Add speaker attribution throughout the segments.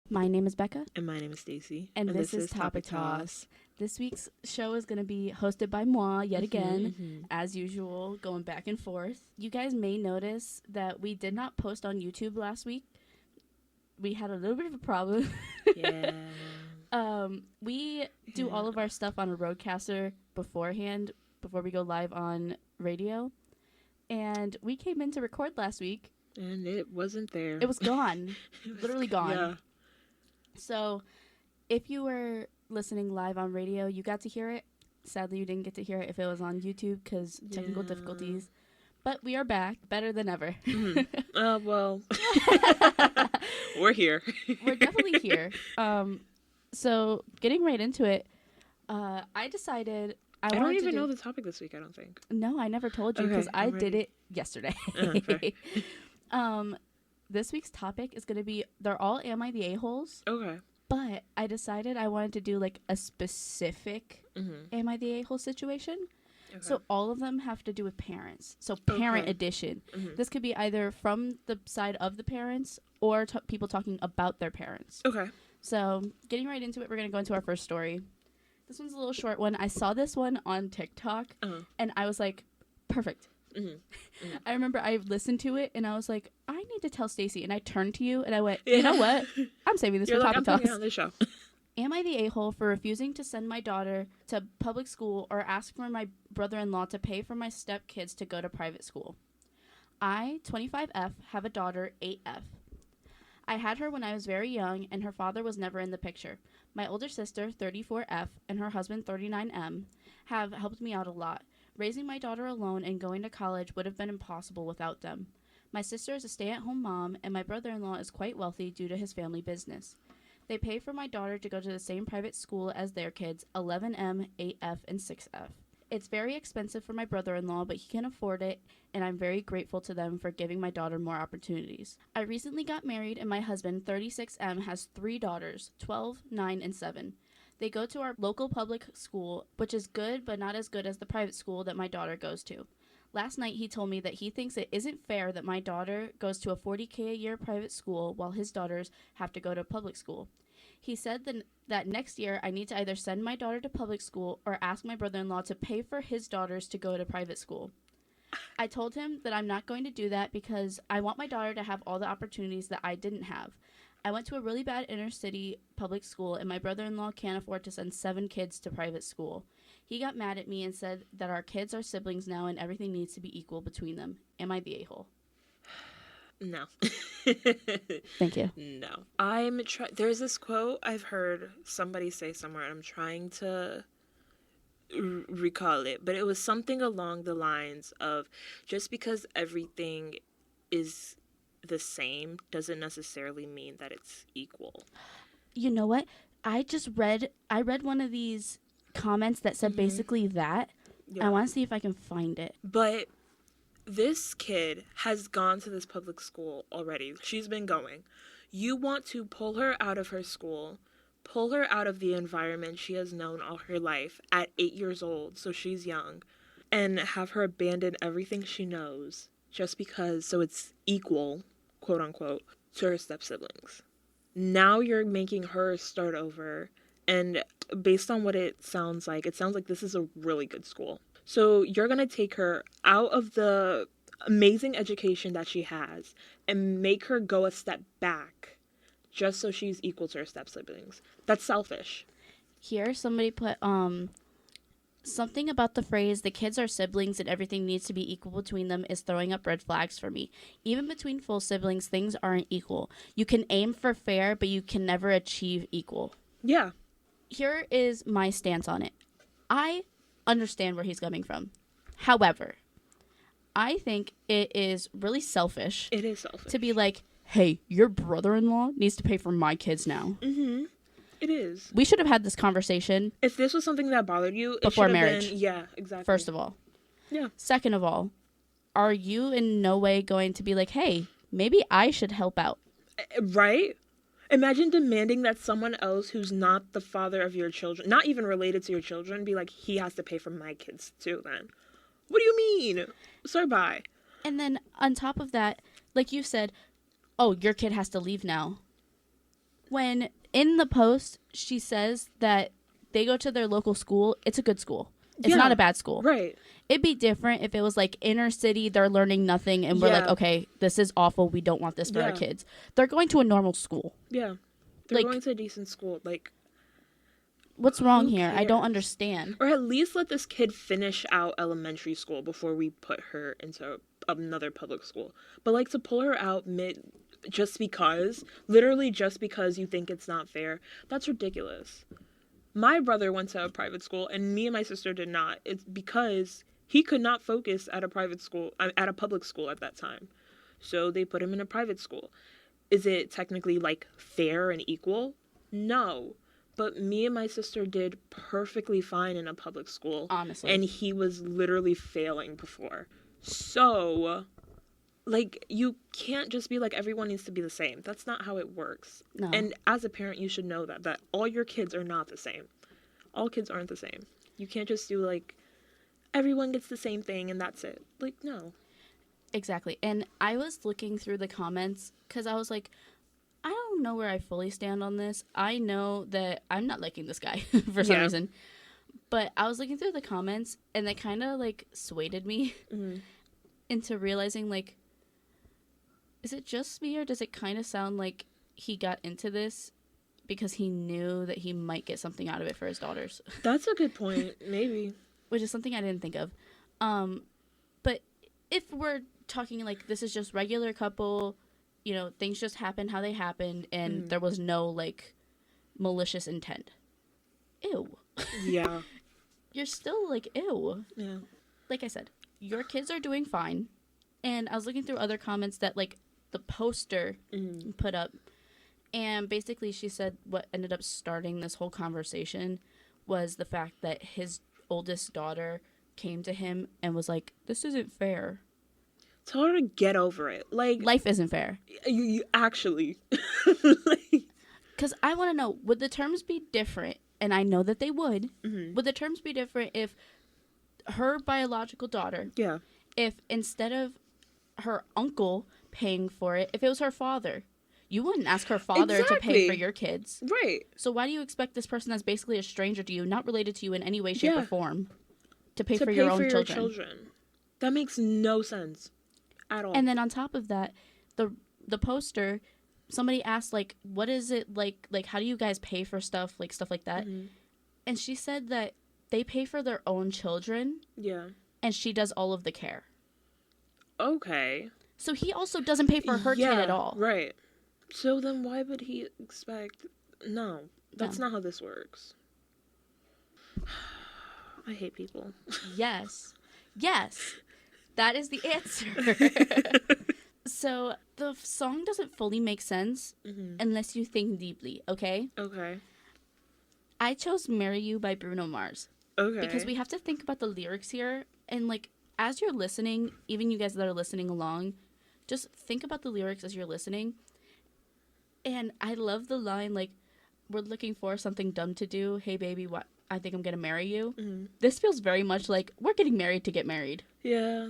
Speaker 1: My name is Becca.
Speaker 2: And my name is Stacy.
Speaker 1: And this is Topic Toss. This week's show is going to be hosted by moi yet again, as usual, going back and forth. You guys may notice that we did not post on YouTube last week. We had a little bit of a problem.
Speaker 2: Yeah.
Speaker 1: We do all of our stuff on a roadcaster beforehand, before we go live on radio. And we came in to record last week.
Speaker 2: And it wasn't there.
Speaker 1: It was gone. Literally gone.
Speaker 2: Yeah.
Speaker 1: So, if you were listening live on radio, you got to hear it. Sadly, you didn't get to hear it if it was on YouTube because technical difficulties. But we are back, better than ever.
Speaker 2: Well, we're here.
Speaker 1: We're definitely here. So, getting right into it, I decided I
Speaker 2: don't even know the topic this week, I don't think.
Speaker 1: No, I never told you because I did it yesterday. This week's topic is going to be, they're all Am I the A-holes?
Speaker 2: Okay.
Speaker 1: But I decided I wanted to do like a specific Am I the A-hole situation. Okay. So all of them have to do with parents. So parent edition. This could be either from the side of the parents or people talking about their parents.
Speaker 2: Okay.
Speaker 1: So getting right into it, we're going to go into our first story. This one's a little short one. I saw this one on TikTok and I was like, perfect. I remember I listened to it and I was like, I need to tell Stacy. And I turned to you and I went, you know what? I'm saving this for Topic Toss.
Speaker 2: On this show.
Speaker 1: Am I the a-hole for refusing to send my daughter to public school or ask for my brother-in-law to pay for my stepkids to go to private school? I, 25F, have a daughter, 8F. I had her when I was very young and her father was never in the picture. My older sister, 34F, and her husband, 39M, have helped me out a lot. Raising my daughter alone and going to college would have been impossible without them. My sister is a stay-at-home mom, and my brother-in-law is quite wealthy due to his family business. They pay for my daughter to go to the same private school as their kids, 11M, 8F, and 6F. It's very expensive for my brother-in-law, but he can afford it, and I'm very grateful to them for giving my daughter more opportunities. I recently got married, and my husband, 36M, has 3 daughters, 12, 9, and 7. They go to our local public school, which is good, but not as good as the private school that my daughter goes to. Last night, he told me that he thinks it isn't fair that my daughter goes to a $40K a year private school while his daughters have to go to public school. He said that next year, I need to either send my daughter to public school or ask my brother-in-law to pay for his daughters to go to private school. I told him that I'm not going to do that because I want my daughter to have all the opportunities that I didn't have. I went to a really bad inner city public school, and my brother-in-law can't afford to send 7 kids to private school. He got mad at me and said that our kids are siblings now and everything needs to be equal between them. Am I the a-hole?
Speaker 2: No.
Speaker 1: Thank you.
Speaker 2: No. There's this quote I've heard somebody say somewhere, and I'm trying to recall it, but it was something along the lines of, just because everything is the same doesn't necessarily mean that it's equal.
Speaker 1: You know what? I read one of these comments that said basically that. Yeah. I want to see if I can find it.
Speaker 2: But this kid has gone to this public school already. She's been going. You want to pull her out of her school, pull her out of the environment she has known all her life at 8 years old, so she's young, and have her abandon everything she knows just because, so it's equal, quote unquote, to her step-siblings. Now you're making her start over, and based on what it sounds like this is a really good school. So you're going to take her out of the amazing education that she has and make her go a step back just so she's equal to her step-siblings. That's selfish.
Speaker 1: Here, somebody put something about the phrase, the kids are siblings and everything needs to be equal between them is throwing up red flags for me. Even between full siblings, things aren't equal. You can aim for fair, but you can never achieve equal.
Speaker 2: Yeah.
Speaker 1: Here is my stance on it. I understand where he's coming from. However, I think it is really selfish.
Speaker 2: It is selfish.
Speaker 1: To be like, hey, your brother-in-law needs to pay for my kids now.
Speaker 2: It is.
Speaker 1: We should have had this conversation.
Speaker 2: If this was something that bothered you,
Speaker 1: before marriage.
Speaker 2: Yeah, exactly.
Speaker 1: First of all.
Speaker 2: Yeah.
Speaker 1: Second of all, are you in no way going to be like, hey, maybe I should help out?
Speaker 2: Right? Imagine demanding that someone else who's not the father of your children, not even related to your children, be like, he has to pay for my kids too then. What do you mean? Sir, bye.
Speaker 1: And then on top of that, like you said, oh, your kid has to leave now. when in the post she says that they go to their local school, it's a good school. It's not a bad school.
Speaker 2: Right.
Speaker 1: It'd be different if it was like inner city, they're learning nothing, and we're like, okay, this is awful. We don't want this for our kids. They're going to a normal school.
Speaker 2: Yeah. They're going to a decent school. Like,
Speaker 1: what's wrong here? I don't understand.
Speaker 2: Or at least let this kid finish out elementary school before we put her into another public school. But like to pull her out literally just because you think it's not fair, that's ridiculous. My brother went to a private school and me and my sister did not. It's because he could not focus at a public school at that time. So they put him in a private school. Is it technically like fair and equal? No. But me and my sister did perfectly fine in a public school.
Speaker 1: Honestly.
Speaker 2: And he was literally failing before. So, like, you can't just be like, everyone needs to be the same. That's not how it works.
Speaker 1: No.
Speaker 2: And as a parent, you should know that all your kids are not the same. All kids aren't the same. You can't just do, like, everyone gets the same thing and that's it. Like, no.
Speaker 1: Exactly. And I was looking through the comments because I was like, I don't know where I fully stand on this. I know that I'm not liking this guy for some reason. But I was looking through the comments and they kind of, like, swayed me into realizing, like, is it just me or does it kind of sound like he got into this because he knew that he might get something out of it for his daughters?
Speaker 2: That's a good point. Maybe.
Speaker 1: Which is something I didn't think of. But if we're talking like this is just regular couple, you know, things just happened how they happened and there was no, like, malicious intent. Ew.
Speaker 2: Yeah.
Speaker 1: You're still like, ew.
Speaker 2: Yeah.
Speaker 1: Like I said, your kids are doing fine. And I was looking through other comments that, like, the poster put up. And basically she said what ended up starting this whole conversation was the fact that his oldest daughter came to him and was like, this isn't fair.
Speaker 2: Tell her to get over it. Like,
Speaker 1: life isn't fair.
Speaker 2: You actually.
Speaker 1: Because I want to know, would the terms be different? And I know that they would. Would the terms be different if her biological daughter, if instead of her uncle paying for it, if it was her father, you wouldn't ask her father to pay for your kids.
Speaker 2: Right.
Speaker 1: So why do you expect this person that's basically a stranger to you, not related to you in any way, shape, or form, to pay for your own children?
Speaker 2: That makes no sense at all.
Speaker 1: And then on top of that, the poster, somebody asked, like, what is it like, how do you guys pay for stuff like that? And she said that they pay for their own children.
Speaker 2: Yeah.
Speaker 1: And she does all of the care.
Speaker 2: Okay.
Speaker 1: So he also doesn't pay for her kid at all.
Speaker 2: Right. So then why would he expect... No, that's not how this works. I hate people.
Speaker 1: Yes. That is the answer. So the song doesn't fully make sense unless you think deeply, okay?
Speaker 2: Okay.
Speaker 1: I chose Marry You by Bruno Mars.
Speaker 2: Okay.
Speaker 1: Because we have to think about the lyrics here. And, like, as you're listening, even you guys that are listening along, just think about the lyrics as you're listening. And I love the line, like, we're looking for something dumb to do. Hey, baby, what? I think I'm going to marry you. This feels very much like we're getting married to get married.
Speaker 2: Yeah.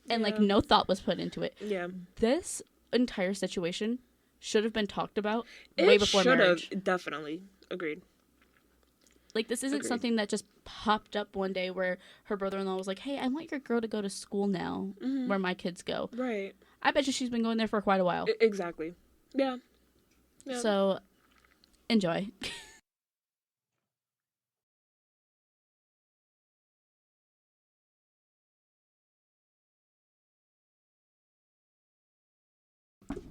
Speaker 1: And, like, no thought was put into it.
Speaker 2: Yeah.
Speaker 1: This entire situation should have been talked about way before marriage.
Speaker 2: Definitely. Agreed.
Speaker 1: Like, this isn't something that just popped up one day where her brother-in-law was like, hey, I want your girl to go to school now where my kids go.
Speaker 2: Right.
Speaker 1: I bet you she's been going there for quite a while.
Speaker 2: Exactly. Yeah.
Speaker 1: So, enjoy.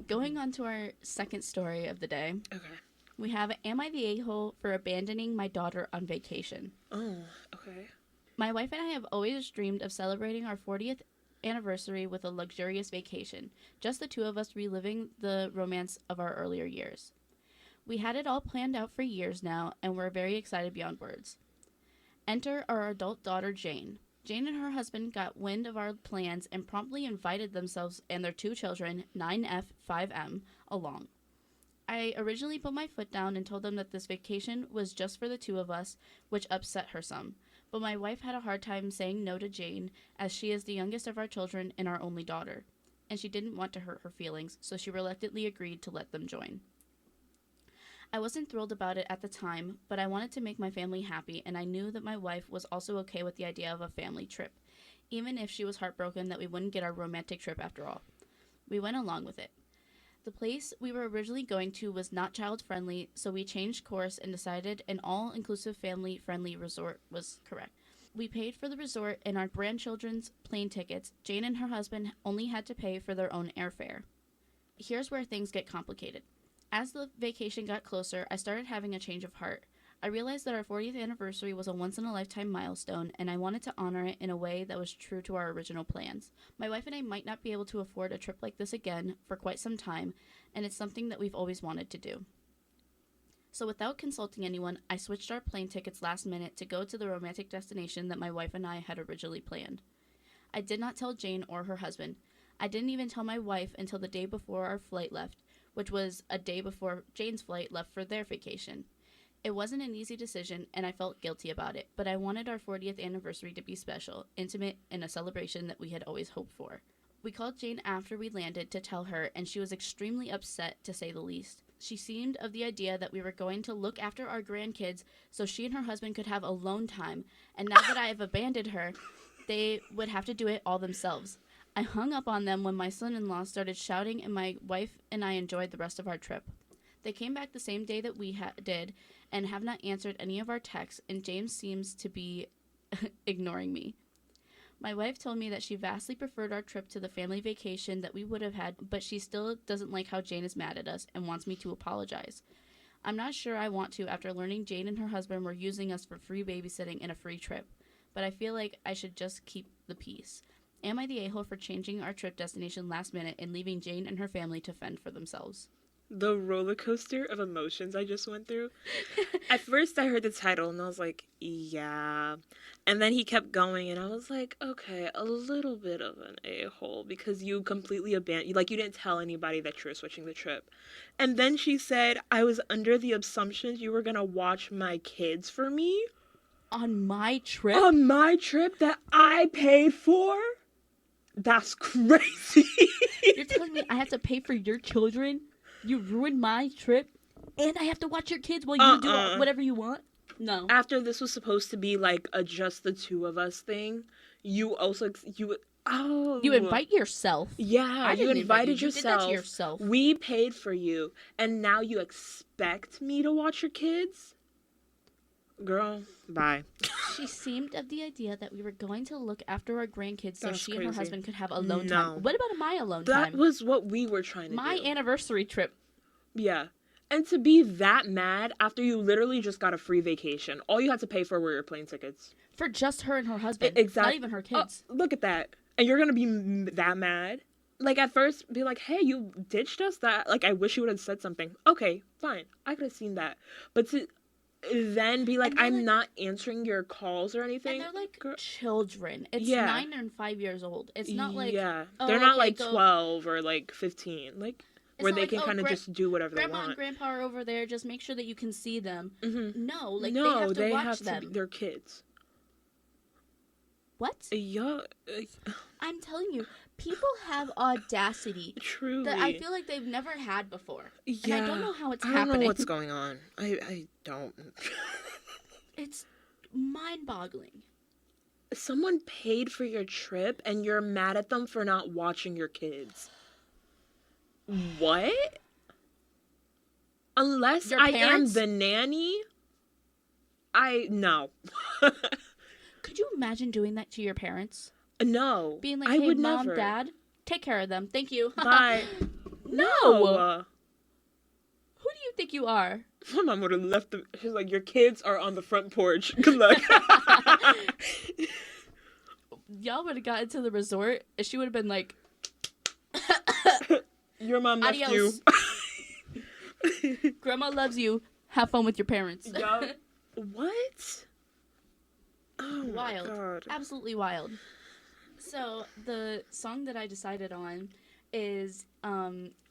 Speaker 1: Going on to our second story of the day.
Speaker 2: Okay.
Speaker 1: We have, am I the a-hole for abandoning my daughter on vacation?
Speaker 2: Oh, okay.
Speaker 1: My wife and I have always dreamed of celebrating our 40th anniversary with a luxurious vacation, just the two of us reliving the romance of our earlier years. We had it all planned out for years now, and we're very excited beyond words. Enter our adult daughter, Jane. Jane and her husband got wind of our plans and promptly invited themselves and their two children, 9F, 5M, along. I originally put my foot down and told them that this vacation was just for the two of us, which upset her some. But my wife had a hard time saying no to Jane, as she is the youngest of our children and our only daughter, and she didn't want to hurt her feelings, so she reluctantly agreed to let them join. I wasn't thrilled about it at the time, but I wanted to make my family happy, and I knew that my wife was also okay with the idea of a family trip, even if she was heartbroken that we wouldn't get our romantic trip after all. We went along with it. The place we were originally going to was not child-friendly, so we changed course and decided an all-inclusive family-friendly resort was correct. We paid for the resort and our grandchildren's plane tickets. Jane and her husband only had to pay for their own airfare. Here's where things get complicated. As the vacation got closer, I started having a change of heart. I realized that our 40th anniversary was a once-in-a-lifetime milestone, and I wanted to honor it in a way that was true to our original plans. My wife and I might not be able to afford a trip like this again for quite some time, and it's something that we've always wanted to do. So without consulting anyone, I switched our plane tickets last minute to go to the romantic destination that my wife and I had originally planned. I did not tell Jane or her husband. I didn't even tell my wife until the day before our flight left, which was a day before Jane's flight left for their vacation. It wasn't an easy decision, and I felt guilty about it, but I wanted our 40th anniversary to be special, intimate, and a celebration that we had always hoped for. We called Jane after we landed to tell her, and she was extremely upset, to say the least. She seemed of the idea that we were going to look after our grandkids so she and her husband could have alone time, and now that I have abandoned her, they would have to do it all themselves. I hung up on them when my son-in-law started shouting, and my wife and I enjoyed the rest of our trip. They came back the same day that we did and have not answered any of our texts, and James seems to be ignoring me. My wife told me that she vastly preferred our trip to the family vacation that we would have had, but she still doesn't like how Jane is mad at us and wants me to apologize. I'm not sure I want to after learning Jane and her husband were using us for free babysitting and a free trip, but I feel like I should just keep the peace. Am I the a-hole for changing our trip destination last minute and leaving Jane and her family to fend for themselves?
Speaker 2: The roller coaster of emotions I just went through. At first I heard the title and I was like, yeah. And then he kept going and I was like, okay, a little bit of an a-hole because you completely abandoned, like you didn't tell anybody that you were switching the trip. And then she said, I was under the assumption you were going to watch my kids for me.
Speaker 1: On my trip?
Speaker 2: On my trip that I paid for? That's crazy.
Speaker 1: You're telling me I have to pay for your children? You ruined my trip, and I have to watch your kids while you do whatever you want? No.
Speaker 2: After this was supposed to be like a just the two of us thing, you
Speaker 1: invite yourself.
Speaker 2: Yeah, you invited yourself.
Speaker 1: You did that to yourself.
Speaker 2: We paid for you, and now you expect me to watch your kids? Girl, bye.
Speaker 1: She seemed of the idea that we were going to look after our grandkids so she and her
Speaker 2: crazy.
Speaker 1: husband could have alone time. What about my alone
Speaker 2: That
Speaker 1: time?
Speaker 2: was what we were trying to do.
Speaker 1: My anniversary trip.
Speaker 2: Yeah. And to be that mad after you literally just got a free vacation. All you had to pay for were your plane tickets.
Speaker 1: For just her and her husband.
Speaker 2: Exactly.
Speaker 1: Not even her kids.
Speaker 2: Look at that. And you're going to be that mad? Like, at first, be like, hey, you ditched us? That, like, I wish you would have said something. Okay, fine. I could have seen that. But to then be like, I'm not answering your calls or anything.
Speaker 1: And they're like children. It's 9 and 5 years old. It's not like...
Speaker 2: Yeah. They're not like 12 or like 15. Like... where they can kind of just do whatever they want.
Speaker 1: Grandma and grandpa are over there. Just make sure that you can see them.
Speaker 2: Mm-hmm.
Speaker 1: No, like they have to watch them.
Speaker 2: They're kids.
Speaker 1: What?
Speaker 2: Yeah.
Speaker 1: I'm telling you, people have audacity.
Speaker 2: Truly.
Speaker 1: That I feel like they've never had before.
Speaker 2: Yeah.
Speaker 1: And I don't know how it's happening.
Speaker 2: I don't know what's going on. I don't.
Speaker 1: It's mind-boggling.
Speaker 2: Someone paid for your trip and you're mad at them for not watching your kids. What? Unless
Speaker 1: Your
Speaker 2: I
Speaker 1: parents?
Speaker 2: am the nanny, no.
Speaker 1: Could you imagine doing that to your parents?
Speaker 2: No.
Speaker 1: Being like,
Speaker 2: I
Speaker 1: hey,
Speaker 2: would
Speaker 1: mom,
Speaker 2: never.
Speaker 1: dad, take care of them. Thank you.
Speaker 2: Bye.
Speaker 1: No. Who do you think you are?
Speaker 2: My mom would have left them. She's like, your kids are on the front porch. Good luck.
Speaker 1: Y'all would have gotten to the resort and she would have been like,
Speaker 2: your mom left
Speaker 1: adios.
Speaker 2: You.
Speaker 1: Grandma loves you. Have fun with your parents.
Speaker 2: Yup. What? Oh
Speaker 1: wild.
Speaker 2: My God.
Speaker 1: Absolutely wild. So the song that I decided on is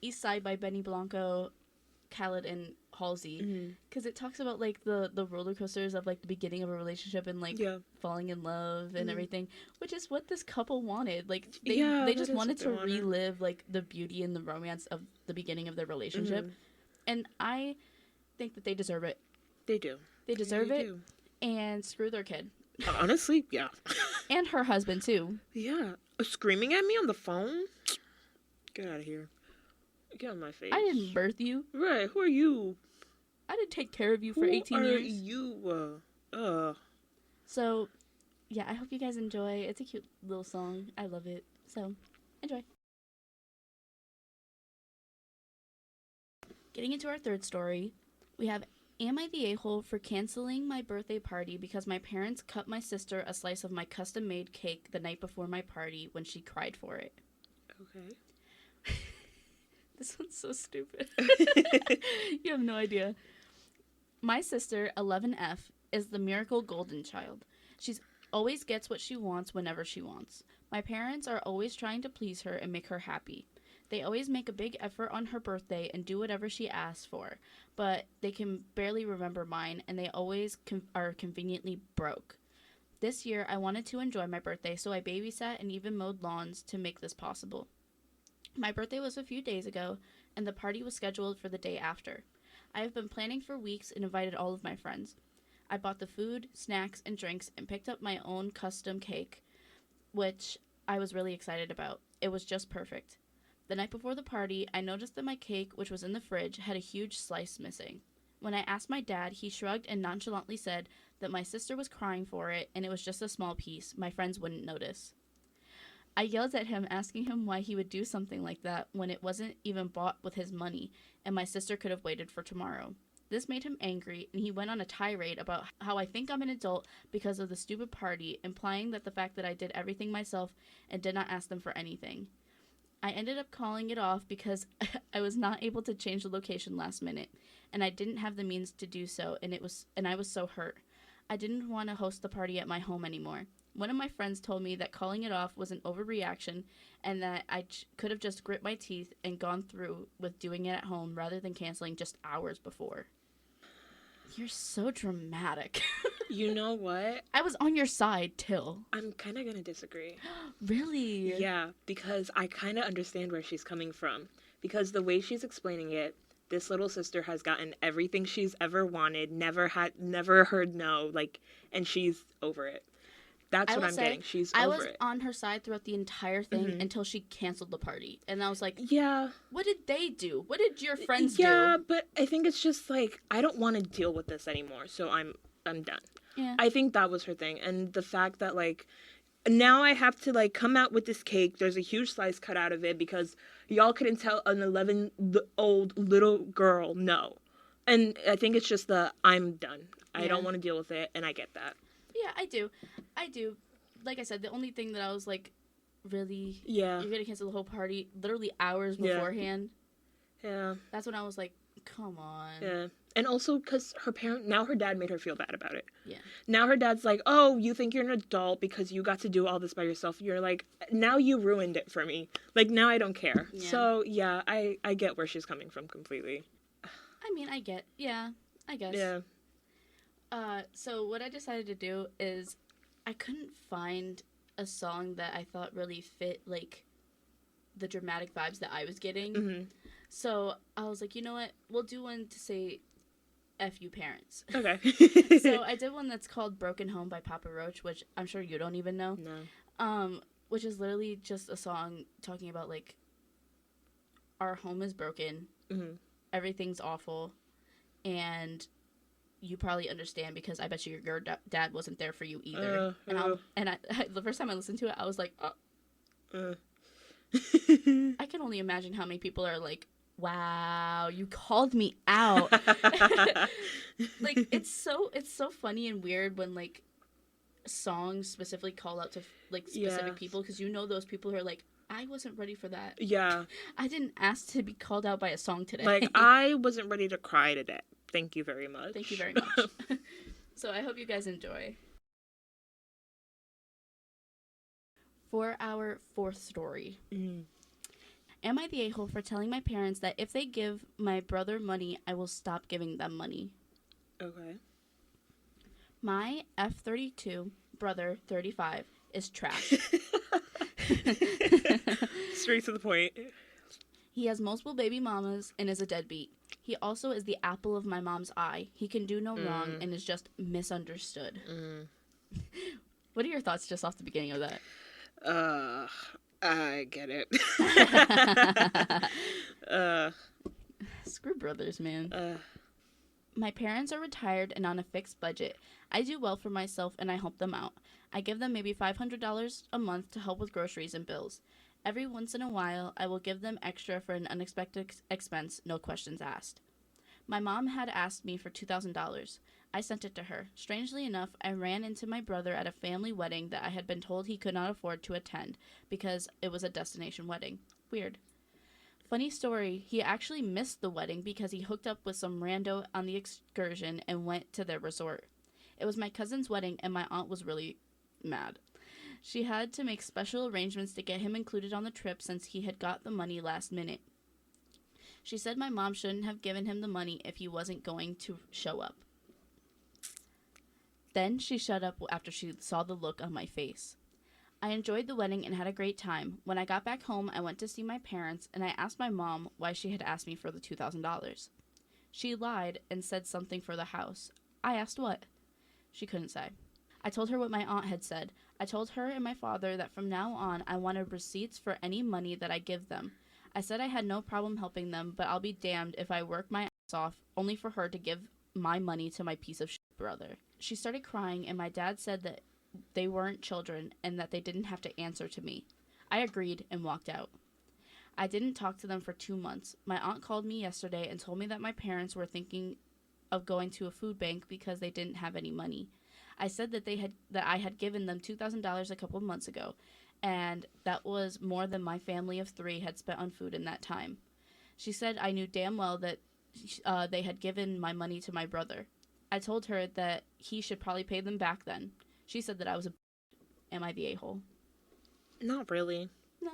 Speaker 1: East Side by Benny Blanco, Khaled, and Halsey. Because it talks about like the roller coasters of like the beginning of a relationship and like falling in love and everything, which is what this couple wanted. Like they just wanted to relive like the beauty and the romance of the beginning of their relationship. And think that they deserve it.
Speaker 2: They do.
Speaker 1: They deserve
Speaker 2: They
Speaker 1: it,
Speaker 2: do.
Speaker 1: and screw their kid.
Speaker 2: Honestly, yeah.
Speaker 1: And her husband, too.
Speaker 2: Yeah. Screaming at me on the phone? Get out of here. Get out of my face.
Speaker 1: I didn't birth you.
Speaker 2: Right, who are you?
Speaker 1: I didn't take care of you for 18 years.
Speaker 2: Who are you?
Speaker 1: So, yeah, I hope you guys enjoy. It's a cute little song. I love it. So, enjoy. Getting into our third story, we have, am I the a-hole for canceling my birthday party because my parents cut my sister a slice of my custom-made cake the night before my party when she cried for it?
Speaker 2: Okay.
Speaker 1: This one's so stupid. You have no idea. My sister, 11F, is the miracle golden child. She always gets what she wants whenever she wants. My parents are always trying to please her and make her happy. They always make a big effort on her birthday and do whatever she asks for, but they can barely remember mine, and they always are conveniently broke. This year, I wanted to enjoy my birthday, so I babysat and even mowed lawns to make this possible. My birthday was a few days ago, and the party was scheduled for the day after. I have been planning for weeks and invited all of my friends. I bought the food, snacks, and drinks and picked up my own custom cake, which I was really excited about. It was just perfect. The night before the party, I noticed that my cake, which was in the fridge, had a huge slice missing. When I asked my dad, he shrugged and nonchalantly said that my sister was crying for it and it was just a small piece. My friends wouldn't notice. I yelled at him, asking him why he would do something like that when it wasn't even bought with his money, and my sister could have waited for tomorrow. This made him angry, and he went on a tirade about how I think I'm an adult because of the stupid party, implying that the fact that I did everything myself and did not ask them for anything. I ended up calling it off because I was not able to change the location last minute, and I didn't have the means to do so, and I was so hurt. I didn't want to host the party at my home anymore. One of my friends told me that calling it off was an overreaction and that I could have just grit my teeth and gone through with doing it at home rather than canceling just hours before. You're so dramatic.
Speaker 2: You know what?
Speaker 1: I was on your side, Till.
Speaker 2: I'm kind of going to disagree.
Speaker 1: Really?
Speaker 2: Yeah, because I kind of understand where she's coming from. Because the way she's explaining it, this little sister has gotten everything she's ever wanted, never heard no, and she's over it. That's what I'm getting. She's over it.
Speaker 1: I was on her side throughout the entire thing until she canceled the party. And I was like,
Speaker 2: yeah.
Speaker 1: What did they do? What did your friends do?
Speaker 2: Yeah, but I think it's just I don't want to deal with this anymore, so I'm done.
Speaker 1: Yeah.
Speaker 2: I think that was her thing. And the fact that now I have to come out with this cake. There's a huge slice cut out of it because y'all couldn't tell an 11-old little girl no. And I think it's just I'm done. I don't want to deal with it, and I get that.
Speaker 1: Yeah, I do. Like I said, the only thing that I was really?
Speaker 2: Yeah.
Speaker 1: You're going to cancel the whole party literally hours beforehand?
Speaker 2: Yeah.
Speaker 1: That's when I was like, come on.
Speaker 2: Yeah. And also because her dad made her feel bad about it.
Speaker 1: Yeah.
Speaker 2: Now her dad's like, oh, you think you're an adult because you got to do all this by yourself. You're like, now you ruined it for me. Now I don't care. Yeah. So, yeah, I get where she's coming from completely.
Speaker 1: I mean, I guess.
Speaker 2: Yeah.
Speaker 1: So what I decided to do is I couldn't find a song that I thought really fit, the dramatic vibes that I was getting.
Speaker 2: Mm-hmm.
Speaker 1: So I was like, you know what? We'll do one to say F you parents.
Speaker 2: Okay.
Speaker 1: So I did one that's called Broken Home by Papa Roach, which I'm sure you don't even know.
Speaker 2: No.
Speaker 1: Which is literally just a song talking about, our home is broken.
Speaker 2: Mm-hmm.
Speaker 1: Everything's awful. And you probably understand because I bet you your dad wasn't there for you either. And the first time I listened to it, I was like, I can only imagine how many people are like, wow, you called me out. It's so funny and weird when songs specifically call out to specific people because those people who are like, I wasn't ready for that.
Speaker 2: Yeah.
Speaker 1: I didn't ask to be called out by a song today.
Speaker 2: I wasn't ready to cry today. Thank you very much.
Speaker 1: Thank you very much. So I hope you guys enjoy. For our fourth story.
Speaker 2: Mm.
Speaker 1: Am I the a-hole for telling my parents that if they give my brother money, I will stop giving them money?
Speaker 2: Okay.
Speaker 1: My F32 brother, 35, is trash.
Speaker 2: Straight to the point.
Speaker 1: He has multiple baby mamas and is a deadbeat. He also is the apple of my mom's eye. He can do no wrong and is just misunderstood. What are your thoughts just off the beginning of that?
Speaker 2: I get it.
Speaker 1: Screw brothers, man. My parents are retired and on a fixed budget. I do well for myself and I help them out. I give them maybe $500 a month to help with groceries and bills. Every once in a while, I will give them extra for an unexpected expense, no questions asked. My mom had asked me for $2,000. I sent it to her. Strangely enough, I ran into my brother at a family wedding that I had been told he could not afford to attend because it was a destination wedding. Weird. Funny story, he actually missed the wedding because he hooked up with some rando on the excursion and went to their resort. It was my cousin's wedding and my aunt was really mad. She had to make special arrangements to get him included on the trip since he had got the money last minute. She said my mom shouldn't have given him the money if he wasn't going to show up. Then she shut up after she saw the look on my face. I enjoyed the wedding and had a great time. When I got back home, I went to see my parents, and I asked my mom why she had asked me for the $2,000. She lied and said something for the house. I asked what. She couldn't say. I told her what my aunt had said. I told her and my father that from now on I wanted receipts for any money that I give them. I said I had no problem helping them, but I'll be damned if I work my ass off only for her to give my money to my piece of shit brother. She started crying, and my dad said that they weren't children and that they didn't have to answer to me. I agreed and walked out. I didn't talk to them for 2 months. My aunt called me yesterday and told me that my parents were thinking of going to a food bank because they didn't have any money. I said that I had given them $2,000 a couple of months ago, and that was more than my family of 3 had spent on food in that time. She said I knew damn well that they had given my money to my brother. I told her that he should probably pay them back then. She said that I was am I the a-hole?
Speaker 2: Not really.
Speaker 1: No.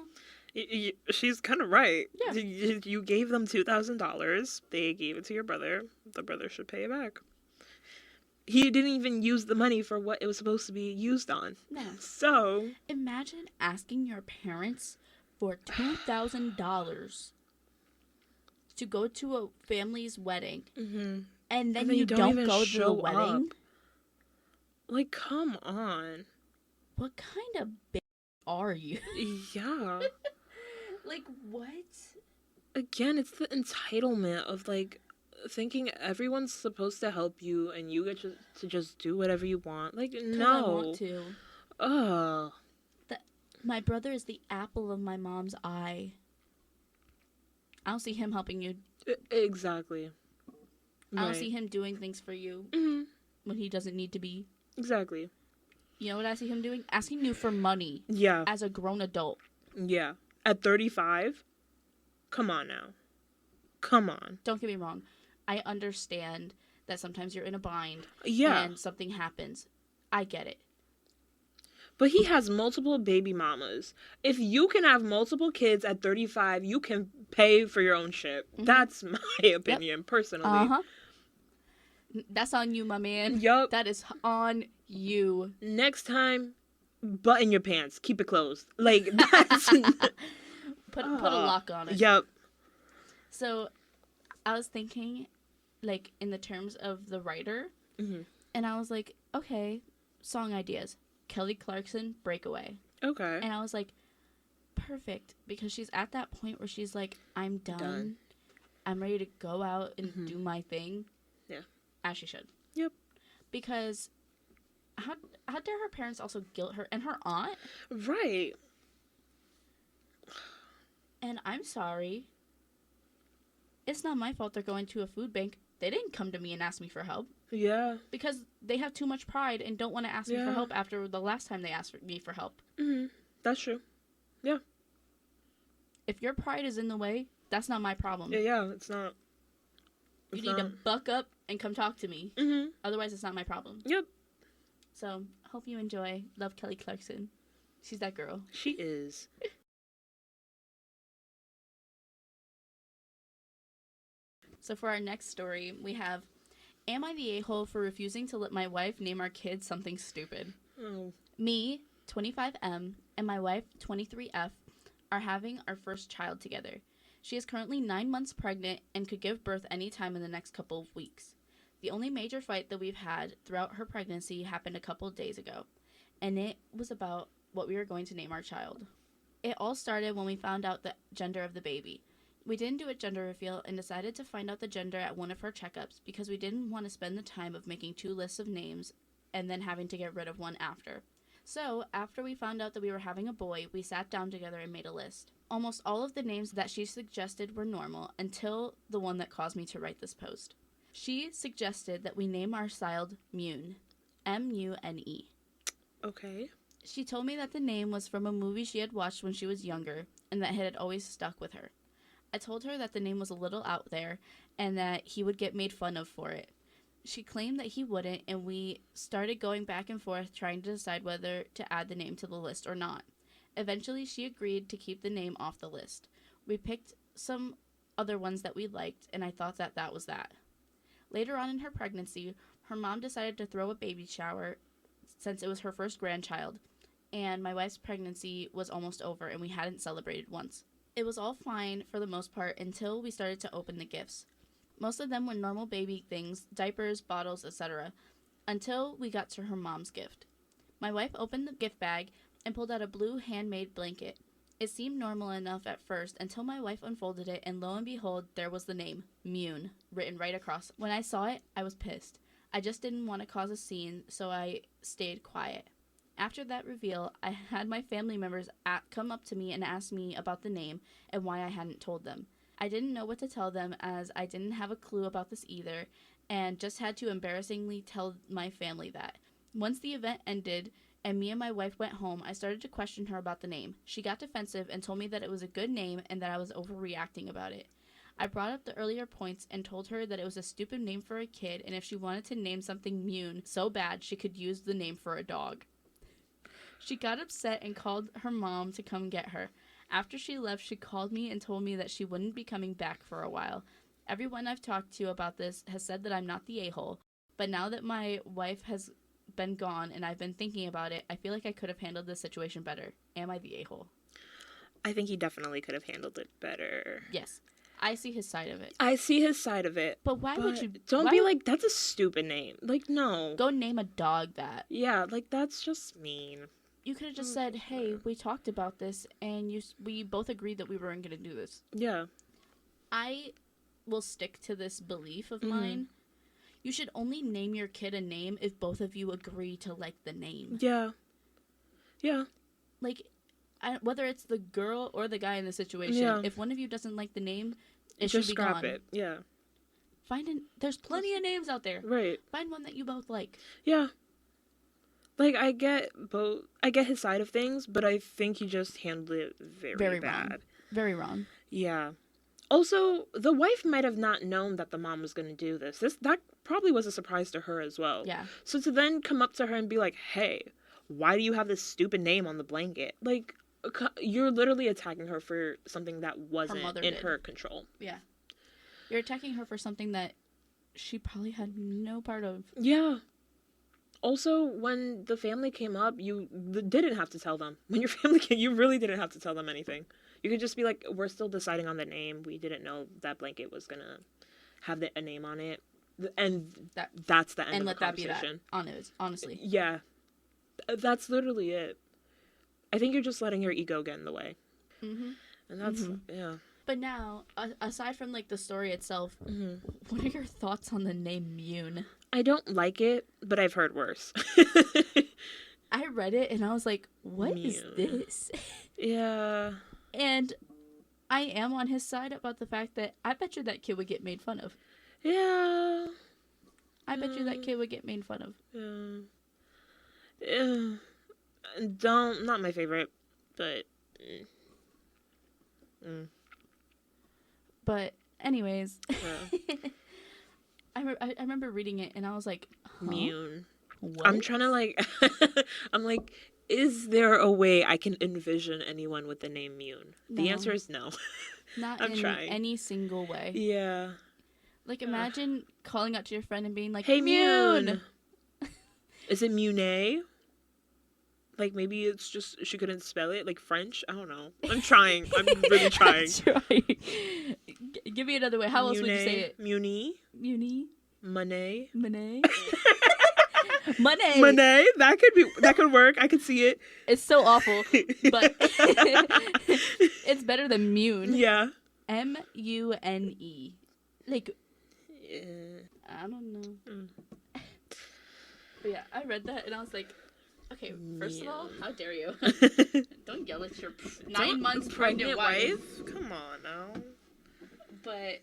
Speaker 2: She's kind of right.
Speaker 1: Yeah.
Speaker 2: You gave them $2,000. They gave it to your brother. The brother should pay it back. He didn't even use the money for what it was supposed to be used on.
Speaker 1: No.
Speaker 2: So
Speaker 1: imagine asking your parents for $2,000 to go to a family's wedding, and then you don't go to the wedding.
Speaker 2: Like, come on.
Speaker 1: What kind of bitch are you?
Speaker 2: Yeah.
Speaker 1: Like, what?
Speaker 2: Again, it's the entitlement of, like, thinking everyone's supposed to help you and you get to just do whatever you want. Like, no.
Speaker 1: I want to.
Speaker 2: Ugh.
Speaker 1: My brother is the apple of my mom's eye. I don't see him helping you.
Speaker 2: Exactly.
Speaker 1: I don't see him doing things for you when he doesn't need to be.
Speaker 2: Exactly.
Speaker 1: You know what I see him doing? Asking you for money.
Speaker 2: Yeah.
Speaker 1: As a grown adult.
Speaker 2: Yeah. At 35? Come on now. Come on.
Speaker 1: Don't get me wrong. I understand that sometimes you're in a bind.
Speaker 2: Yeah.
Speaker 1: And something happens. I get it.
Speaker 2: But he has multiple baby mamas. If you can have multiple kids at 35, you can pay for your own shit. That's my opinion, personally.
Speaker 1: Uh-huh. That's on you, my man.
Speaker 2: Yup.
Speaker 1: That is on you.
Speaker 2: Next time, button your pants. Keep it closed. Like, that's...
Speaker 1: put a lock on it.
Speaker 2: Yup.
Speaker 1: So, I was thinking, like, in the terms of the writer, and I was like, okay, song ideas. Kelly Clarkson, Breakaway.
Speaker 2: Okay.
Speaker 1: And I was like, perfect, because she's at that point where she's like, I'm done. I'm ready to go out and do my thing.
Speaker 2: Yeah.
Speaker 1: As she should.
Speaker 2: Yep.
Speaker 1: Because how dare her parents also guilt her and her aunt?
Speaker 2: Right.
Speaker 1: And I'm sorry. It's not my fault they're going to a food bank. They didn't come to me and ask me for help.
Speaker 2: Yeah.
Speaker 1: Because they have too much pride and don't want to ask me for help after the last time they asked me for help.
Speaker 2: That's true. Yeah.
Speaker 1: If your pride is in the way, that's not my problem.
Speaker 2: Yeah, it's not.
Speaker 1: You need to buck up and come talk to me. Otherwise, it's not my problem.
Speaker 2: Yep.
Speaker 1: So, hope you enjoy. Love Kelly Clarkson. She's that girl.
Speaker 2: She is.
Speaker 1: So, for our next story, we have, am I the a-hole for refusing to let my wife name our kids something stupid?
Speaker 2: Oh.
Speaker 1: Me, 25M, and my wife, 23F, are having our first child together. She is currently 9 months pregnant and could give birth any time in the next couple of weeks. The only major fight that we've had throughout her pregnancy happened a couple of days ago, and it was about what we were going to name our child. It all started when we found out the gender of the baby. We didn't do a gender reveal and decided to find out the gender at one of her checkups because we didn't want to spend the time of making 2 lists of names and then having to get rid of one after. So, after we found out that we were having a boy, we sat down together and made a list. Almost all of the names that she suggested were normal until the one that caused me to write this post. She suggested that we name our child Mune. M-U-N-E.
Speaker 2: Okay.
Speaker 1: She told me that the name was from a movie she had watched when she was younger and that it had always stuck with her. I told her that the name was a little out there and that he would get made fun of for it. She claimed that he wouldn't, and we started going back and forth trying to decide whether to add the name to the list or not. Eventually, she agreed to keep the name off the list. We picked some other ones that we liked, and I thought that that was that. Later on in her pregnancy, her mom decided to throw a baby shower since it was her first grandchild, and my wife's pregnancy was almost over and we hadn't celebrated once. It was all fine for the most part until we started to open the gifts. Most of them were normal baby things, diapers, bottles, etc., until we got to her mom's gift. My wife opened the gift bag and pulled out a blue handmade blanket. It seemed normal enough at first until my wife unfolded it, and lo and behold, there was the name, Mune, written right across. When I saw it, I was pissed. I just didn't want to cause a scene, so I stayed quiet. After that reveal, I had my family members come up to me and ask me about the name and why I hadn't told them. I didn't know what to tell them as I didn't have a clue about this either, and just had to embarrassingly tell my family that. Once the event ended and me and my wife went home, I started to question her about the name. She got defensive and told me that it was a good name and that I was overreacting about it. I brought up the earlier points and told her that it was a stupid name for a kid, and if she wanted to name something Mune so bad, she could use the name for a dog. She got upset and called her mom to come get her. After she left, she called me and told me that she wouldn't be coming back for a while. Everyone I've talked to about this has said that I'm not the a-hole, but now that my wife has been gone and I've been thinking about it, I feel like I could have handled this situation better. Am I the a-hole?
Speaker 2: I think he definitely could have handled it better.
Speaker 1: Yes. I see his side of it.
Speaker 2: I see his side of it.
Speaker 1: But why would you...
Speaker 2: Don't be like, that's a stupid name. Like, no.
Speaker 1: Go name a dog that.
Speaker 2: Yeah, like, that's just mean.
Speaker 1: You could have just said, hey, we talked about this, and we both agreed that we weren't going to do this.
Speaker 2: Yeah.
Speaker 1: I will stick to this belief of mine. You should only name your kid a name if both of you agree to like the name.
Speaker 2: Yeah. Yeah.
Speaker 1: Like, whether it's the girl or the guy in the situation, if one of you doesn't like the name, it should be gone. Just scrap it.
Speaker 2: Yeah.
Speaker 1: There's plenty of names out there.
Speaker 2: Right.
Speaker 1: Find one that you both like.
Speaker 2: Yeah. Like, I get his side of things, but I think he just handled it very bad.
Speaker 1: Wrong. Very wrong.
Speaker 2: Yeah. Also, the wife might have not known that the mom was going to do this. That probably was a surprise to her as well.
Speaker 1: Yeah.
Speaker 2: So to then come up to her and be like, hey, why do you have this stupid name on the blanket? Like, you're literally attacking her for something that wasn't in her control. Yeah.
Speaker 1: You're attacking her for something that she probably had no part of.
Speaker 2: Yeah. Also, when the family came up, you didn't have to tell them. When your family came, you really didn't have to tell them anything. You could just be like, we're still deciding on the name. We didn't know that blanket was going to have a name on it. And that's the end of the conversation.
Speaker 1: And let that be that, honestly.
Speaker 2: Yeah. That's literally it. I think you're just letting your ego get in the way. Mm-hmm. And that's, yeah.
Speaker 1: But now, aside from, like, the story itself, what are your thoughts on the name Mune?
Speaker 2: I don't like it, but I've heard worse.
Speaker 1: I read it, and I was like, what is this?
Speaker 2: Yeah.
Speaker 1: And I am on his side about the fact that I bet you that kid would get made fun of.
Speaker 2: Yeah.
Speaker 1: I bet you that kid would get made fun of.
Speaker 2: Yeah. Not my favorite, but...
Speaker 1: But, anyways... I remember reading it, and I was like, huh?
Speaker 2: Mune.
Speaker 1: What?
Speaker 2: I'm trying to, like... I'm like, is there a way I can envision anyone with the name Mune? No. The answer is no.
Speaker 1: Not in any single way.
Speaker 2: Yeah.
Speaker 1: Like, imagine calling out to your friend and being like,
Speaker 2: hey, Mune! Is it Mune? Like, maybe it's just she couldn't spell it, like French. I don't know. I'm trying. I'm really trying.
Speaker 1: Give me another way. How else would you say it?
Speaker 2: Muni. Money.
Speaker 1: Money.
Speaker 2: That could work. I could see it.
Speaker 1: It's so awful, but it's better than Mune.
Speaker 2: Yeah.
Speaker 1: Mune. Like, I don't know. But yeah, I read that and I was like, okay, first of all, how dare you? Don't yell at your 9 months pregnant wife.
Speaker 2: Come on now.
Speaker 1: But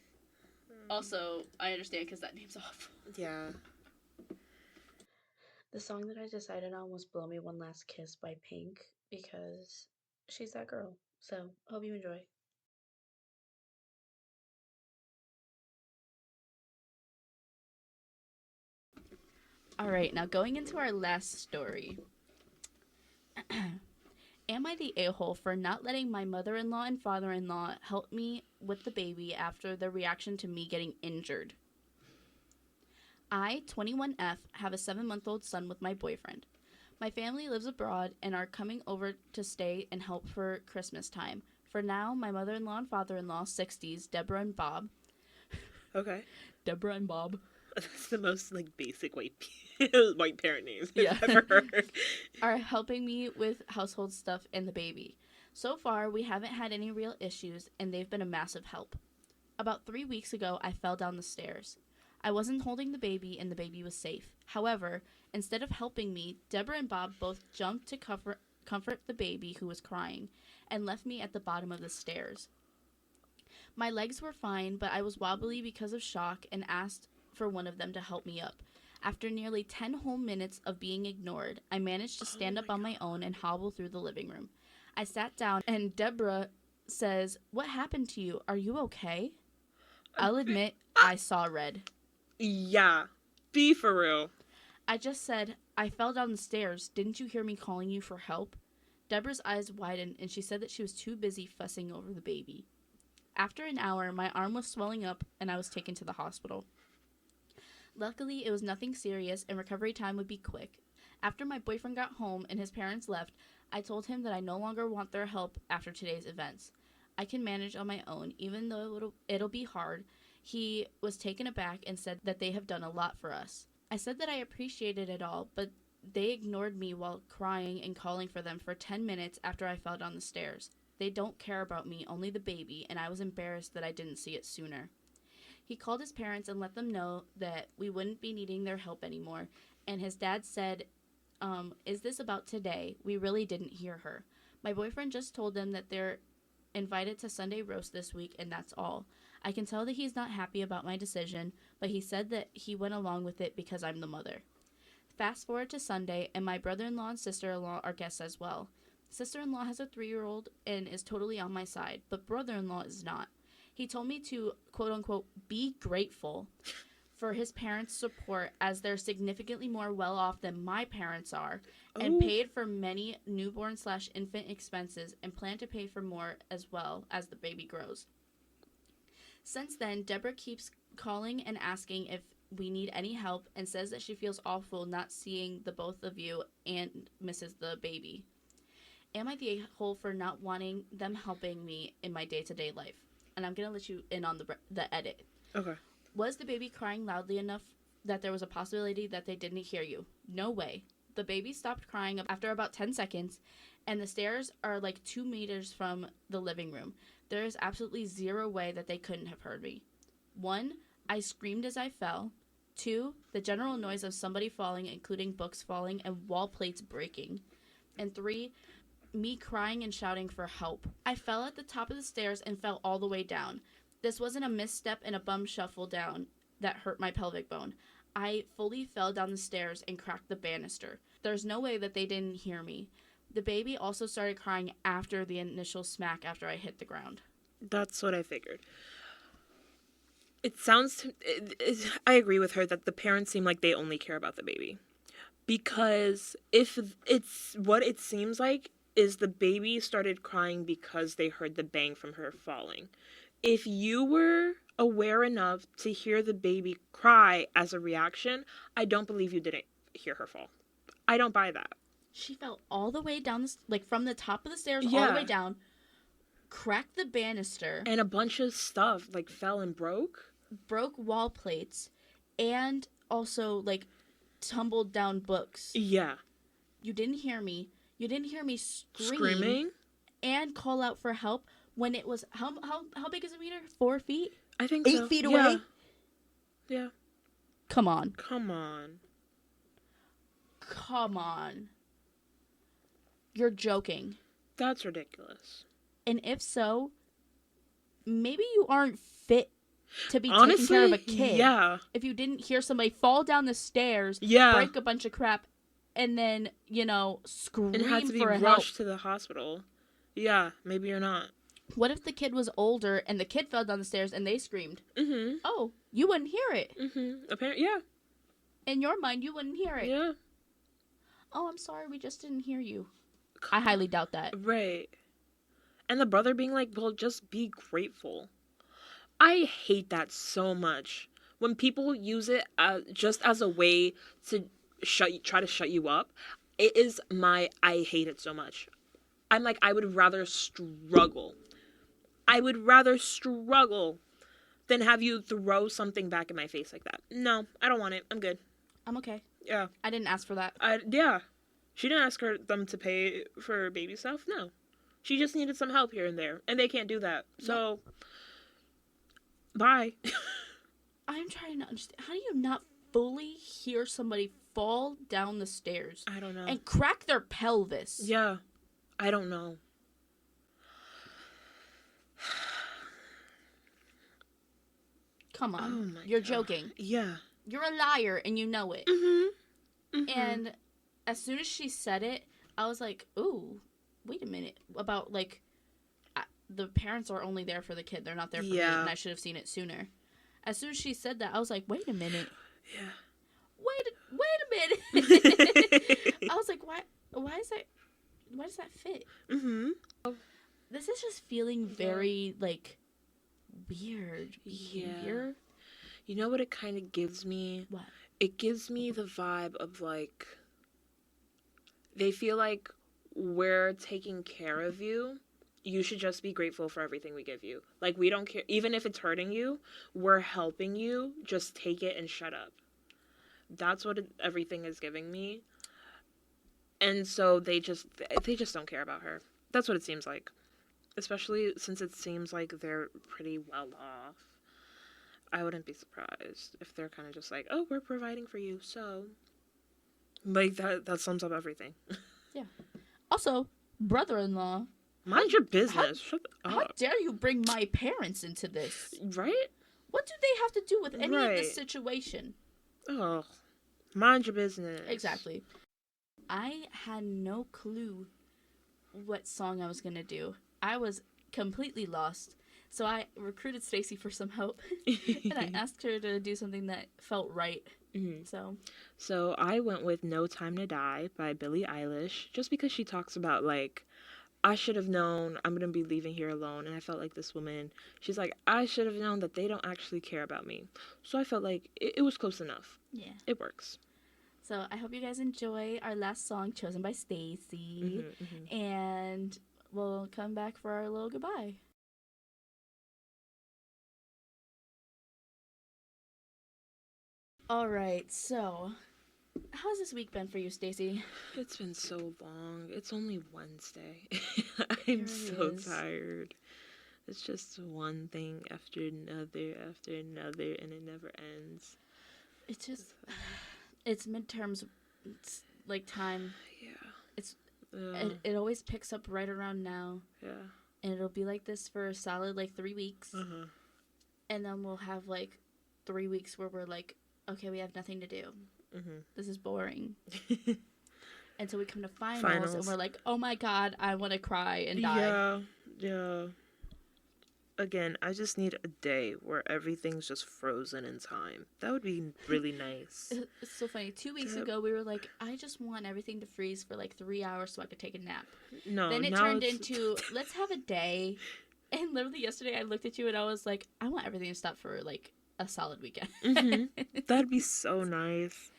Speaker 1: also, I understand because that name's awful.
Speaker 2: Yeah.
Speaker 1: The song that I decided on was Blow Me One Last Kiss by Pink because she's that girl. So, hope you enjoy. Alright, now going into our last story. Am I the a-hole for not letting my mother-in-law and father-in-law help me with the baby after their reaction to me getting injured? I, 21F, have a 7-month-old son with my boyfriend. My family lives abroad and are coming over to stay and help for Christmas time. For now, my mother-in-law and father-in-law, 60s, Deborah and Bob.
Speaker 2: Okay.
Speaker 1: Deborah and Bob.
Speaker 2: That's the most, like, basic white parent names
Speaker 1: Yeah.
Speaker 2: I've ever heard.
Speaker 1: Are helping me with household stuff and the baby. So far, we haven't had any real issues, and they've been a massive help. About 3 weeks ago, I fell down the stairs. I wasn't holding the baby, and the baby was safe. However, instead of helping me, Deborah and Bob both jumped to comfort the baby who was crying, and left me at the bottom of the stairs. My legs were fine, but I was wobbly because of shock and asked for one of them to help me up. After nearly 10 whole minutes of being ignored, I managed to stand up on my own and hobble through the living room. I sat down, and Deborah says, "What happened to you? Are you okay?" I'll admit, I saw red.
Speaker 2: Yeah. Be for real.
Speaker 1: I just said, "I fell down the stairs. Didn't you hear me calling you for help?" Deborah's eyes widened, and she said that she was too busy fussing over the baby. After an hour, my arm was swelling up, and I was taken to the hospital. Luckily, it was nothing serious, and recovery time would be quick. After my boyfriend got home and his parents left, I told him that I no longer want their help after today's events. I can manage on my own, even though it'll be hard. He was taken aback and said that they have done a lot for us. I said that I appreciated it all, but they ignored me while crying and calling for them for 10 minutes after I fell down the stairs. They don't care about me, only the baby, and I was embarrassed that I didn't see it sooner. He called his parents and let them know that we wouldn't be needing their help anymore, and his dad said, "Is this about today? We really didn't hear her." My boyfriend just told them that they're invited to Sunday roast this week, and that's all. I can tell that he's not happy about my decision, but he said that he went along with it because I'm the mother. Fast forward to Sunday, and my brother-in-law and sister-in-law are guests as well. Sister-in-law has a 3-year-old and is totally on my side, but brother-in-law is not. He told me to, quote-unquote, be grateful for his parents' support as they're significantly more well-off than my parents are, and paid for many newborn/infant expenses and plan to pay for more as well as the baby grows. Since then, Deborah keeps calling and asking if we need any help and says that she feels awful not seeing the both of you and misses the baby. Am I the a-hole for not wanting them helping me in my day-to-day life? And I'm going to let you in on the edit.
Speaker 2: Okay.
Speaker 1: Was the baby crying loudly enough that there was a possibility that they didn't hear you? No way. The baby stopped crying after about 10 seconds, and the stairs are like 2 meters from the living room. There is absolutely zero way that they couldn't have heard me. 1, I screamed as I fell. 2, the general noise of somebody falling, including books falling and wall plates breaking. And 3, me crying and shouting for help. I fell at the top of the stairs and fell all the way down. This wasn't a misstep and a bum shuffle down that hurt my pelvic bone. I fully fell down the stairs and cracked the banister. There's no way that they didn't hear me. The baby also started crying after the initial smack after I hit the ground.
Speaker 2: That's what I figured. I agree with her that the parents seem like they only care about the baby. Because if it's what it seems like is the baby started crying because they heard the bang from her falling. If you were aware enough to hear the baby cry as a reaction, I don't believe you didn't hear her fall. I don't buy that.
Speaker 1: She fell all the way down, like, from the top of the stairs all the
Speaker 2: Yeah.
Speaker 1: way down, cracked the banister,
Speaker 2: And a bunch of stuff, like, fell and broke.
Speaker 1: broke wall plates, and also, like, tumbled down books.
Speaker 2: Yeah.
Speaker 1: You didn't hear me. You didn't hear me
Speaker 2: Screaming?
Speaker 1: and call out for help when it was, how big is a meter? 4 feet?
Speaker 2: I think
Speaker 1: 8
Speaker 2: so.
Speaker 1: feet
Speaker 2: Yeah.
Speaker 1: away?
Speaker 2: Yeah.
Speaker 1: Come on.
Speaker 2: Come on.
Speaker 1: Come on. You're joking.
Speaker 2: That's ridiculous.
Speaker 1: And if so, maybe you aren't fit to be
Speaker 2: Honestly,
Speaker 1: taking care of a kid.
Speaker 2: Yeah.
Speaker 1: If you didn't hear somebody fall down the stairs,
Speaker 2: Yeah.
Speaker 1: break a bunch of crap, and then, you know, scream
Speaker 2: And had to be
Speaker 1: for help.
Speaker 2: rushed to the hospital. Yeah, maybe you're not.
Speaker 1: What if the kid was older and the kid fell down the stairs and they screamed?
Speaker 2: Mm-hmm.
Speaker 1: Oh, you wouldn't hear it.
Speaker 2: Mm-hmm. Apparently, yeah.
Speaker 1: In your mind, you wouldn't hear it.
Speaker 2: Yeah.
Speaker 1: Oh, I'm sorry, we just didn't hear you. I highly doubt that.
Speaker 2: Right. And the brother being like, well, just be grateful. I hate that so much. When people use it just as a way to try to shut you up, I hate it so much. I'm like, I would rather struggle. I would rather struggle than have you throw something back in my face like that. No, I don't want it. I'm good.
Speaker 1: I'm okay.
Speaker 2: Yeah.
Speaker 1: I didn't ask for that.
Speaker 2: Yeah. She didn't ask them to pay for baby stuff. No. She just needed some help here and there. And they can't do that. So, bye.
Speaker 1: I'm trying to understand. How do you not fully hear somebody fall down the stairs
Speaker 2: I don't know.
Speaker 1: and crack their pelvis?
Speaker 2: Yeah. I don't know.
Speaker 1: Come on.
Speaker 2: Oh my
Speaker 1: You're
Speaker 2: God.
Speaker 1: joking.
Speaker 2: Yeah.
Speaker 1: You're a liar and you know it.
Speaker 2: Mm-hmm. Mm-hmm.
Speaker 1: And as soon as she said it, I was like, ooh, wait a minute. About, like, the parents are only there for the kid. They're not there for me, and I should have seen it sooner. As soon as she said that, I was like, wait a minute.
Speaker 2: Yeah.
Speaker 1: Wait a minute. I was like, why does that fit?
Speaker 2: Mm-hmm.
Speaker 1: This is just feeling very, like, weird behavior.
Speaker 2: Yeah. You know what it kind of gives me?
Speaker 1: What?
Speaker 2: It gives me the vibe of, like, they feel like we're taking care of you. You should just be grateful for everything we give you. Like, we don't care. Even if it's hurting you, we're helping you. Just take it and shut up. That's what everything is giving me. And so they just don't care about her. That's what it seems like. Especially since it seems like they're pretty well off. I wouldn't be surprised if they're kind of just like, oh, we're providing for you, so. Like, that sums up everything.
Speaker 1: Yeah. Also, brother-in-law.
Speaker 2: Mind your business. Shut up.
Speaker 1: How dare you bring my parents into this?
Speaker 2: Right?
Speaker 1: What do they have to do with any of
Speaker 2: Right.
Speaker 1: this situation?
Speaker 2: Oh, mind your business.
Speaker 1: Exactly. I had no clue what song I was going to do. I was completely lost. So I recruited Stacy for some help. And I asked her to do something that felt right.
Speaker 2: Mm-hmm.
Speaker 1: So
Speaker 2: I went with No Time to Die by Billie Eilish, just because she talks about, like, I should have known I'm going to be leaving here alone. And I felt like this woman, she's like, I should have known that they don't actually care about me. So I felt like it was close enough.
Speaker 1: yeah.
Speaker 2: It works.
Speaker 1: So I hope you guys enjoy our last song chosen by Stacy.
Speaker 2: Mm-hmm, mm-hmm.
Speaker 1: And we'll come back for our little goodbye. All right, so how's this week been for you, Stacy?
Speaker 2: It's been so long. It's only Wednesday.
Speaker 1: Here
Speaker 2: I'm
Speaker 1: it
Speaker 2: so
Speaker 1: is.
Speaker 2: tired. It's just one thing after another, and it never ends.
Speaker 1: It's just, it's midterms, it's like time.
Speaker 2: Yeah.
Speaker 1: It's
Speaker 2: Yeah.
Speaker 1: it always picks up right around now,
Speaker 2: Yeah.
Speaker 1: and it'll be like this for a solid like 3 weeks,
Speaker 2: Uh-huh.
Speaker 1: and then we'll have like 3 weeks where we're like, okay, we have nothing to do.
Speaker 2: Mm-hmm.
Speaker 1: This is boring. Until we come to finals, and we're like, oh my god, I want to cry and die.
Speaker 2: Yeah. Yeah. Again, I just need a day where everything's just frozen in time. That would be really nice.
Speaker 1: It's so funny. 2 weeks
Speaker 2: Yep.
Speaker 1: ago, we were like, I just want everything to freeze for like 3 hours so I could take a nap.
Speaker 2: No,
Speaker 1: Then it
Speaker 2: now
Speaker 1: turned
Speaker 2: it's-
Speaker 1: into, let's have a day. And literally yesterday, I looked at you and I was like, I want everything to stop for like a solid weekend.
Speaker 2: Mhm. That'd be so nice.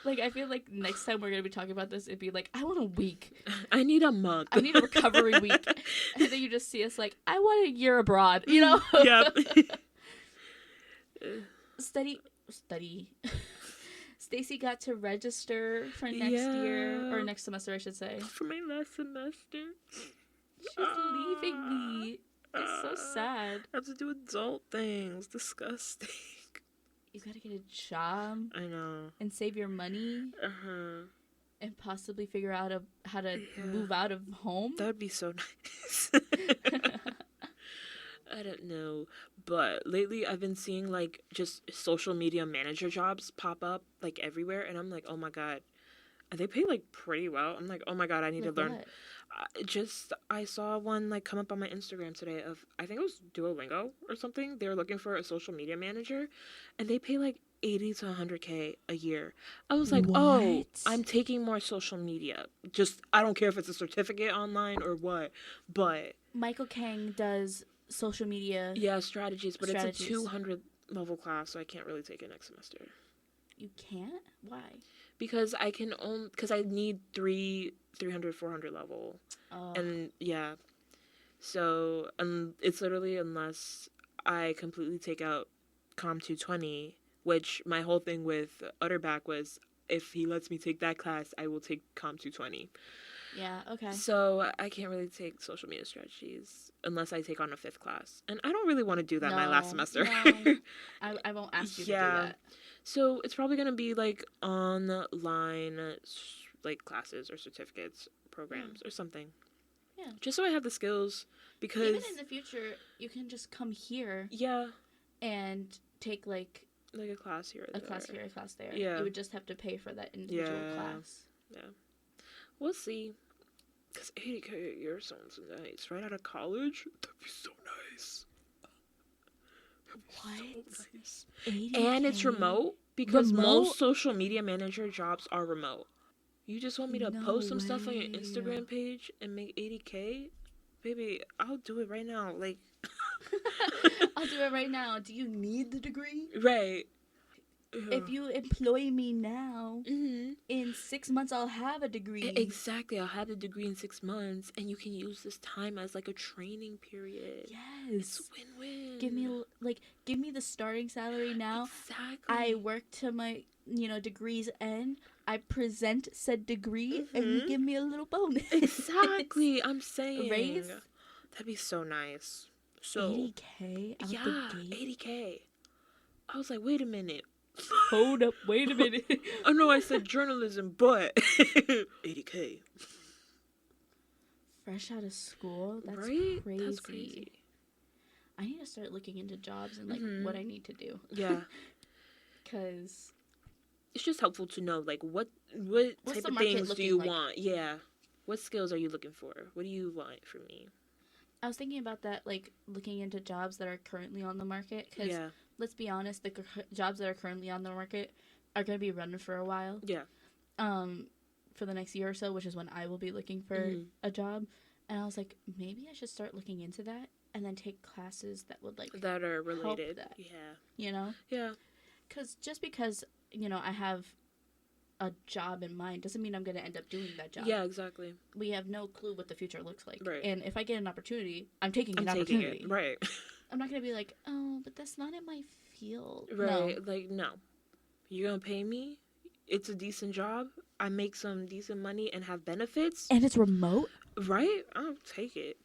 Speaker 1: Like, I feel like next time we're gonna be talking about this, it'd be like, I want a week.
Speaker 2: I need a month.
Speaker 1: I need a recovery week. And then you just see us like, I want a year abroad, you know?
Speaker 2: Yep.
Speaker 1: Study. Stacy got to register for next year, or next semester, I should say.
Speaker 2: For my last semester.
Speaker 1: She's leaving me. It's so sad.
Speaker 2: I have to do adult things. Disgusting.
Speaker 1: You gotta get a job.
Speaker 2: I know.
Speaker 1: And save your money.
Speaker 2: Uh-huh.
Speaker 1: And possibly figure out how to move out of home.
Speaker 2: That would be so nice. I don't know. But lately I've been seeing, like, just social media manager jobs pop up, like, everywhere. And I'm like, oh, my God. They pay, like, pretty well. I'm like, oh, my God, I need to learn. I saw one, like, come up on my Instagram today of, I think it was Duolingo or something. They were looking for a social media manager. And they pay, like, 80 to 100K a year. I was like, oh, I'm taking more social media. Just, I don't care if it's a certificate online or what. But
Speaker 1: Michael Kang does social media
Speaker 2: strategies, but it's a 200 level class, so I can't really take it next semester.
Speaker 1: You can't? Why?
Speaker 2: Because I need 300 400 level. And so it's literally unless I completely take out Com 220, which my whole thing with Utterback was, if he lets me take that class, I will take Com 220.
Speaker 1: Yeah, okay.
Speaker 2: So I can't really take social media strategies unless I take on a 5th class. And I don't really want to do that my last semester.
Speaker 1: No. I won't ask you to do that.
Speaker 2: So it's probably going to be, like, online, like, classes or certificates, programs or something. Yeah. Just so I have the skills, because...
Speaker 1: Even in the future, you can just come here.
Speaker 2: Yeah.
Speaker 1: And take, like
Speaker 2: a class here or there.
Speaker 1: A class here, a class there.
Speaker 2: Yeah.
Speaker 1: You would just have to pay for that individual class.
Speaker 2: Yeah. We'll see. Because 80K a year sounds nice. Right out of college? That'd be so nice.
Speaker 1: What?
Speaker 2: So nice.
Speaker 1: 80K?
Speaker 2: And it's remote, because most social media manager jobs are remote. You just want me to post some stuff on your Instagram page and make 80K? Baby, I'll do it right now. Like,
Speaker 1: I'll do it right now. Do you need the degree?
Speaker 2: Right.
Speaker 1: If you employ me now, in 6 months I'll have a degree.
Speaker 2: Exactly. I'll have a degree in 6 months, and you can use this time as, like, a training period.
Speaker 1: Yes.
Speaker 2: It's win-win.
Speaker 1: Give me the starting salary now.
Speaker 2: Exactly.
Speaker 1: I work to my, degree's end. I present said degree, and you give me a little bonus.
Speaker 2: Exactly. I'm saying.
Speaker 1: Raise?
Speaker 2: That'd be so nice. So
Speaker 1: 80K out the gate?
Speaker 2: 80K. I was like, wait a minute.
Speaker 1: Hold up, wait a minute.
Speaker 2: I know I said journalism, but 80K.
Speaker 1: Fresh out of school? That's
Speaker 2: right?
Speaker 1: crazy.
Speaker 2: That's crazy.
Speaker 1: I need to start looking into jobs and, like, what I need to do.
Speaker 2: Yeah.
Speaker 1: Because
Speaker 2: it's just helpful to know, like, what type of things do you want? Yeah. What skills are you looking for? What do you want from me?
Speaker 1: I was thinking about that, like, looking into jobs that are currently on the market. Because, let's be honest, the jobs that are currently on the market are going to be running for a while.
Speaker 2: Yeah.
Speaker 1: For the next year or so, which is when I will be looking for a job. And I was like, maybe I should start looking into that and then take classes that would, like,
Speaker 2: that are related.
Speaker 1: Help that,
Speaker 2: yeah.
Speaker 1: You know?
Speaker 2: Yeah.
Speaker 1: Because, I have a job in mind doesn't mean I'm going to end up doing that job.
Speaker 2: Yeah, exactly.
Speaker 1: We have no clue what the future looks like.
Speaker 2: Right.
Speaker 1: And if I get an opportunity, I'm taking an opportunity.
Speaker 2: It. Right.
Speaker 1: I'm not going to be like, oh, but that's not in my field.
Speaker 2: Right. No. Like, no. You're going to pay me? It's a decent job. I make some decent money and have benefits.
Speaker 1: And it's remote?
Speaker 2: Right? I'll take it.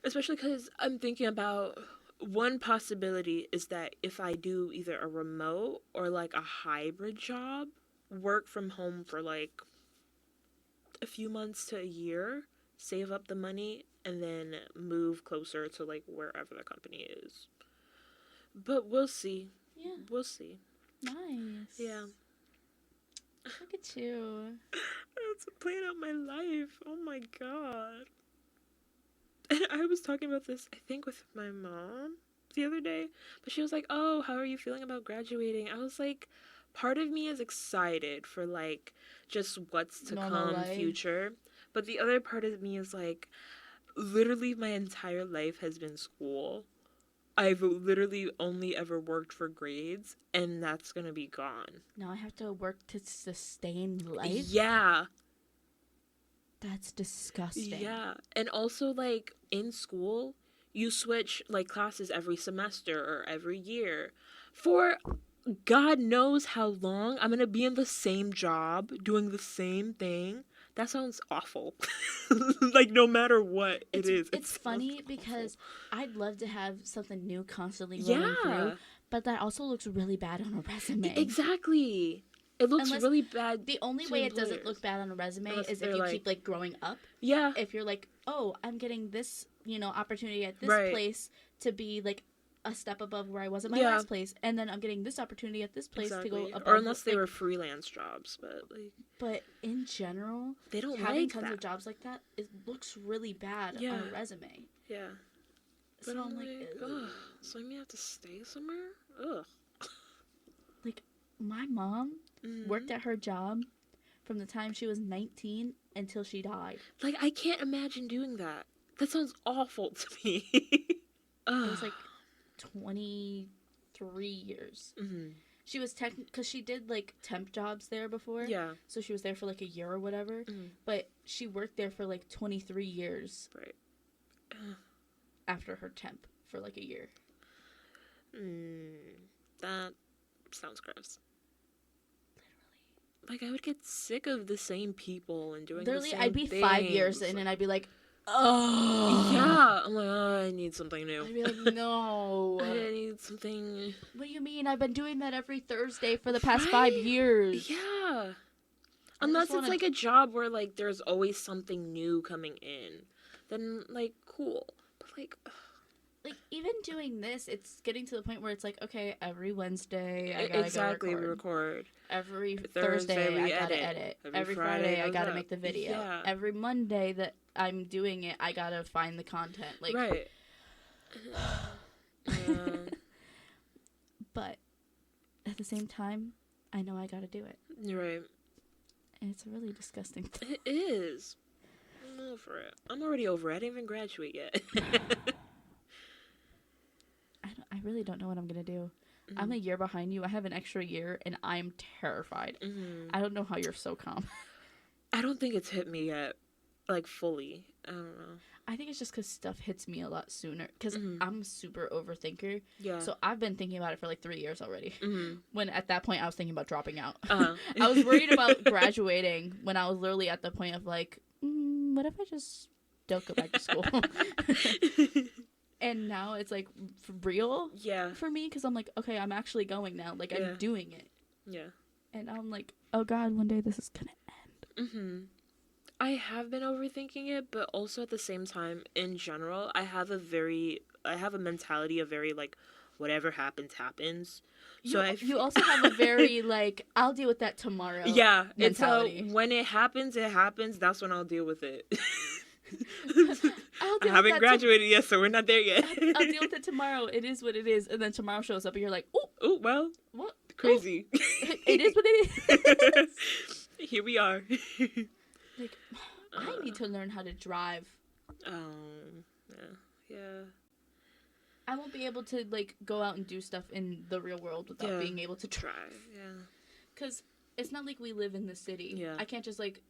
Speaker 2: Especially because I'm thinking about... One possibility is that if I do either a remote or, like, a hybrid job, work from home for, like, a few months to a year, save up the money, and then move closer to, like, wherever the company is. But we'll see.
Speaker 1: Yeah.
Speaker 2: We'll see.
Speaker 1: Nice.
Speaker 2: Yeah.
Speaker 1: Look at you.
Speaker 2: That's playing out my life. Oh, my God. And I was talking about this, I think, with my mom the other day. But she was like, oh, how are you feeling about graduating? I was like, part of me is excited for, like, just what's to come future. But the other part of me is like, literally my entire life has been school. I've literally only ever worked for grades, and that's gonna be gone.
Speaker 1: Now I have to work to sustain life?
Speaker 2: Yeah.
Speaker 1: That's disgusting.
Speaker 2: Yeah. And also, like, in school, you switch, like, classes every semester or every year. For God knows how long I'm gonna be in the same job, doing the same thing. That sounds awful. Like, no matter what it is.
Speaker 1: It's funny because I'd love to have something new constantly
Speaker 2: Yeah.
Speaker 1: rolling through, but that also looks really bad on a resume.
Speaker 2: Exactly. It looks
Speaker 1: Unless
Speaker 2: really bad.
Speaker 1: The only
Speaker 2: to
Speaker 1: way it
Speaker 2: employers.
Speaker 1: doesn't look bad on a resume
Speaker 2: Unless
Speaker 1: is if
Speaker 2: they're
Speaker 1: you
Speaker 2: like-
Speaker 1: keep, like, growing up.
Speaker 2: Yeah.
Speaker 1: If you're like, oh, I'm getting this, opportunity at this
Speaker 2: Right.
Speaker 1: place to be, like, a step above where I was at my
Speaker 2: Yeah.
Speaker 1: last place, and then I'm getting this opportunity at this place to go above.
Speaker 2: Or unless they
Speaker 1: like,
Speaker 2: were freelance jobs, but like
Speaker 1: But in general,
Speaker 2: they don't
Speaker 1: having
Speaker 2: like
Speaker 1: tons
Speaker 2: that.
Speaker 1: of jobs like that, it looks really bad on
Speaker 2: Yeah.
Speaker 1: a resume.
Speaker 2: Yeah. But
Speaker 1: So
Speaker 2: I'm
Speaker 1: I'm like,
Speaker 2: ugh. So I may have to stay somewhere? Ugh.
Speaker 1: my mom
Speaker 2: Mhm.
Speaker 1: worked at her job from the time she was 19 until she died.
Speaker 2: Like, I can't imagine doing that. That sounds awful to me.
Speaker 1: It was like 23 years.
Speaker 2: Mm-hmm.
Speaker 1: She was because she did like temp jobs there before.
Speaker 2: Yeah.
Speaker 1: So she was there for like a year or whatever.
Speaker 2: Mhm.
Speaker 1: But she worked there for like 23 years.
Speaker 2: Right.
Speaker 1: After her temp for like a year.
Speaker 2: That sounds gross. Like, I would get sick of the same people and doing
Speaker 1: Literally,
Speaker 2: the same
Speaker 1: I'd be 5 years
Speaker 2: things.
Speaker 1: in and I'd be like, oh.
Speaker 2: Yeah. I'm like, oh, I need something new.
Speaker 1: I'd be like, no.
Speaker 2: I need something.
Speaker 1: What do you mean? I've been doing that every Thursday for the past
Speaker 2: Right?
Speaker 1: 5 years.
Speaker 2: Yeah.
Speaker 1: I
Speaker 2: Unless
Speaker 1: just
Speaker 2: it's like a job where like there's always something new coming in, then like cool. But like,
Speaker 1: Like, even doing this, it's getting to the point where it's like, okay, every Wednesday I gotta
Speaker 2: exactly,
Speaker 1: go
Speaker 2: we
Speaker 1: record.
Speaker 2: record.
Speaker 1: Every
Speaker 2: Thursday
Speaker 1: Thursday
Speaker 2: we
Speaker 1: I gotta
Speaker 2: edit.
Speaker 1: edit.
Speaker 2: Every
Speaker 1: Every
Speaker 2: Friday
Speaker 1: Friday I
Speaker 2: goes
Speaker 1: gotta
Speaker 2: up.
Speaker 1: make the video.
Speaker 2: Yeah.
Speaker 1: Every Monday that I'm doing it, I gotta find the content. Like,
Speaker 2: Right. Yeah.
Speaker 1: But at the same time, I know I gotta do it.
Speaker 2: You're right.
Speaker 1: And it's a really disgusting thing.
Speaker 2: It is. I'm over it. I'm already over it. I didn't even graduate yet.
Speaker 1: I really don't know what I'm gonna do. I'm a year behind you. I have an extra year, and I'm terrified.
Speaker 2: Mm-hmm.
Speaker 1: I don't know how you're so calm.
Speaker 2: I don't think it's hit me yet, like fully. I don't know.
Speaker 1: I think it's just because stuff hits me a lot sooner. Because
Speaker 2: Mhm.
Speaker 1: I'm a super overthinker.
Speaker 2: Yeah.
Speaker 1: So I've been thinking about it for like 3 years already.
Speaker 2: Mm-hmm.
Speaker 1: When at that point I was thinking about dropping out.
Speaker 2: Uh-huh.
Speaker 1: I was worried about graduating when I was literally at the point of like, what if I just don't go back to school? And now it's like for real
Speaker 2: Yeah.
Speaker 1: for me because I'm like, okay, I'm actually going now. Like,
Speaker 2: Yeah.
Speaker 1: I'm doing it.
Speaker 2: Yeah.
Speaker 1: And I'm like, oh God, one day this is going to end.
Speaker 2: Mm-hmm. I have been overthinking it, but also at the same time, in general, I have a mentality of very, like, whatever happens, happens. So
Speaker 1: You also have a very, like, I'll deal with that tomorrow.
Speaker 2: yeah,
Speaker 1: mentality.
Speaker 2: and so when it happens, that's when I'll deal with it.
Speaker 1: I'll
Speaker 2: I
Speaker 1: deal
Speaker 2: haven't
Speaker 1: with that
Speaker 2: graduated yet, so we're not there yet.
Speaker 1: I'll deal with it tomorrow. It is what it is. And then tomorrow shows up and you're like, oh,
Speaker 2: Oh, well,
Speaker 1: what?
Speaker 2: crazy.
Speaker 1: It is what it is.
Speaker 2: Here we are.
Speaker 1: Like, I need to learn how to drive.
Speaker 2: Yeah.
Speaker 1: I won't be able to, like, go out and do stuff in the real world without being able to drive.
Speaker 2: Yeah.
Speaker 1: Because it's not like we live in the city.
Speaker 2: Yeah.
Speaker 1: I can't just, like,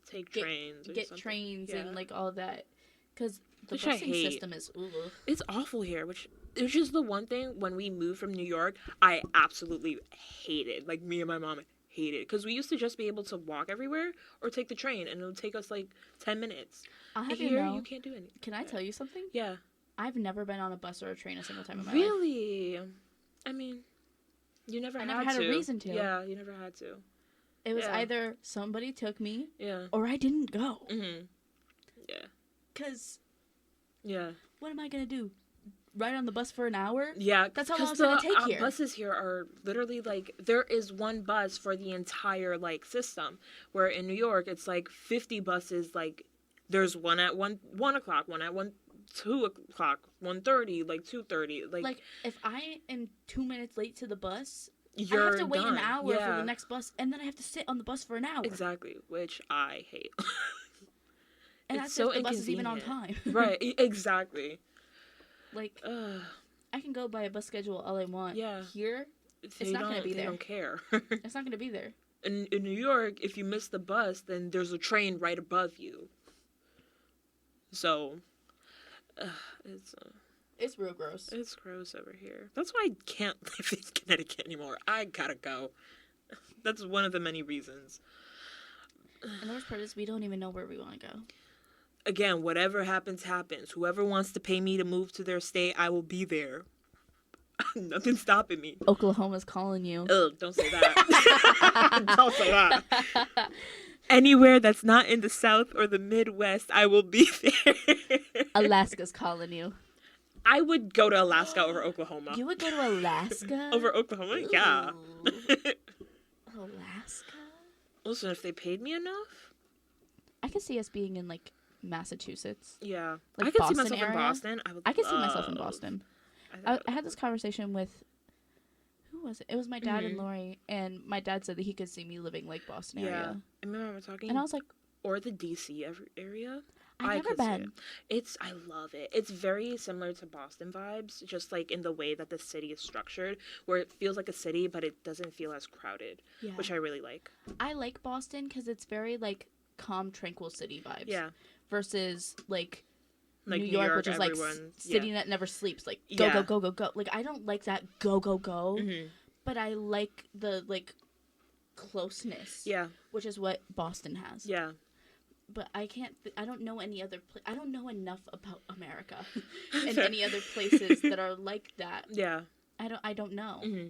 Speaker 2: Take trains or
Speaker 1: get
Speaker 2: something.
Speaker 1: trains
Speaker 2: Yeah.
Speaker 1: and, like, all of that. Because the
Speaker 2: Which I
Speaker 1: busing
Speaker 2: hate.
Speaker 1: system is, ooh.
Speaker 2: It's awful here, which is the one thing when we moved from New York, I absolutely hated. Like, me and my mom hated. Because we used to just be able to walk everywhere or take the train, and it would take us, like, 10 minutes.
Speaker 1: I'll have
Speaker 2: Here,
Speaker 1: you know,
Speaker 2: you can't do anything.
Speaker 1: can I tell you something?
Speaker 2: Yeah.
Speaker 1: I've never been on a bus or a train a single time in my life.
Speaker 2: Really? I mean, you never
Speaker 1: I
Speaker 2: had
Speaker 1: never
Speaker 2: to.
Speaker 1: had a reason to.
Speaker 2: Yeah, you never had to.
Speaker 1: It was
Speaker 2: Yeah.
Speaker 1: either somebody took me
Speaker 2: Yeah.
Speaker 1: or I didn't go.
Speaker 2: Mm-hmm. Yeah.
Speaker 1: Because
Speaker 2: Yeah.
Speaker 1: what am I going to do? Ride on the bus for an hour?
Speaker 2: Yeah,
Speaker 1: That's how long
Speaker 2: 'cause
Speaker 1: it's gonna take here.
Speaker 2: Buses here are literally like there is one bus for the entire like system. Where in New York it's like 50 buses. Like there's one at 1 o'clock, one at 2 o'clock, 1:30, like 2:30.
Speaker 1: Like, if I am 2 minutes late to the bus,
Speaker 2: you're
Speaker 1: I have to wait
Speaker 2: done.
Speaker 1: an hour for
Speaker 2: Yeah,
Speaker 1: the next bus, and then I have to sit on the bus for an hour.
Speaker 2: exactly, which I hate.
Speaker 1: And
Speaker 2: it's
Speaker 1: that's
Speaker 2: so
Speaker 1: if the bus is even on time.
Speaker 2: Right, exactly.
Speaker 1: Like,
Speaker 2: Ugh.
Speaker 1: I can can go by a bus schedule all I want.
Speaker 2: Yeah.
Speaker 1: Here, it's not going to be there.
Speaker 2: They don't care.
Speaker 1: It's not going to be there.
Speaker 2: In New York, if you miss the bus, then there's a train right above you. So,
Speaker 1: it's real gross.
Speaker 2: It's gross over here. That's why I can't live in Connecticut anymore. I gotta go. That's one of the many reasons.
Speaker 1: And the worst part is we don't even know where we want to go.
Speaker 2: Again, whatever happens, happens. Whoever wants to pay me to move to their state, I will be there. Nothing's stopping me.
Speaker 1: Oklahoma's calling you.
Speaker 2: Ugh, don't say that. Don't say that. Anywhere that's not in the South or the Midwest, I will be there.
Speaker 1: Alaska's calling you.
Speaker 2: I would go to Alaska over Oklahoma.
Speaker 1: You would go to Alaska?
Speaker 2: Over Oklahoma? Ooh. Yeah.
Speaker 1: Alaska?
Speaker 2: Listen, if they paid me enough.
Speaker 1: I could see us being in, like, Massachusetts.
Speaker 2: Yeah.
Speaker 1: Like
Speaker 2: I could
Speaker 1: Boston
Speaker 2: see myself
Speaker 1: area.
Speaker 2: in Boston.
Speaker 1: I could see myself in Boston. I had this conversation with, who was it? It was my dad and Lori, and my dad said that he could see me living, like, Boston area.
Speaker 2: I remember we were talking.
Speaker 1: And I was like.
Speaker 2: Or the D.C. area.
Speaker 1: I've never been.
Speaker 2: I love it. It's very similar to Boston vibes, just like in the way that the city is structured, where it feels like a city, but it doesn't feel as crowded, which I really like.
Speaker 1: I like Boston because it's very, like, calm, tranquil city vibes.
Speaker 2: Yeah.
Speaker 1: Versus, like
Speaker 2: New
Speaker 1: York, which is, like, city that never sleeps. Like, go, go, go, go, go. Like, I don't like that go, go, go. Mm-hmm. But I like the, like, closeness. Yeah. Which is what Boston has. Yeah. But I don't know any other place. I don't know enough about America and any other places that are like that. Yeah. I don't know. Mm-hmm.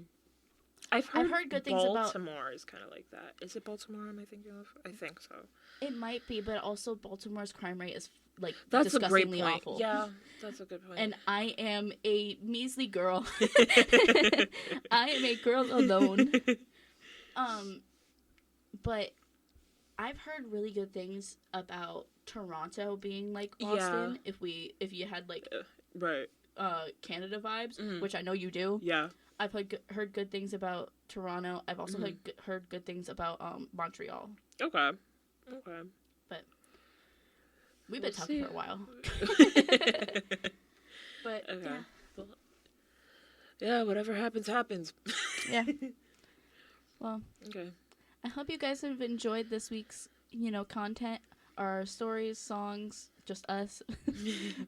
Speaker 1: I've heard good things about...
Speaker 2: Baltimore is kind of like that. Is it Baltimore am I thinking of? I think so.
Speaker 1: It might be, but also Baltimore's crime rate is, like,
Speaker 2: that's
Speaker 1: disgustingly
Speaker 2: a great point.
Speaker 1: awful.
Speaker 2: Yeah, that's a good point.
Speaker 1: And I am a measly girl. I am a girl alone. But I've heard really good things about Toronto being like Boston. Yeah. If you had like Canada vibes, which I know you do. Yeah. I've heard good things about Toronto. I've also heard good things about Montreal. Okay. But we've been talking for a while. But yeah.
Speaker 2: Well, yeah, whatever happens, happens.
Speaker 1: Yeah. Well. Okay. I hope you guys have enjoyed this week's, content, our stories, songs, just us.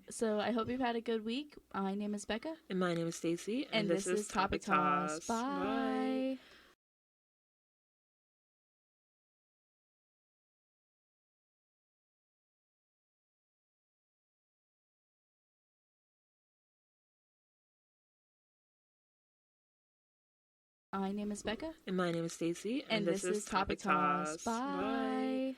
Speaker 1: So I hope you've had a good week. My name is Becca.
Speaker 2: And my name is Stacy.
Speaker 1: And this is Topic Toss. Bye. My name is Becca.
Speaker 2: And my name is Stacy.
Speaker 1: And this is Topic Toss. Bye.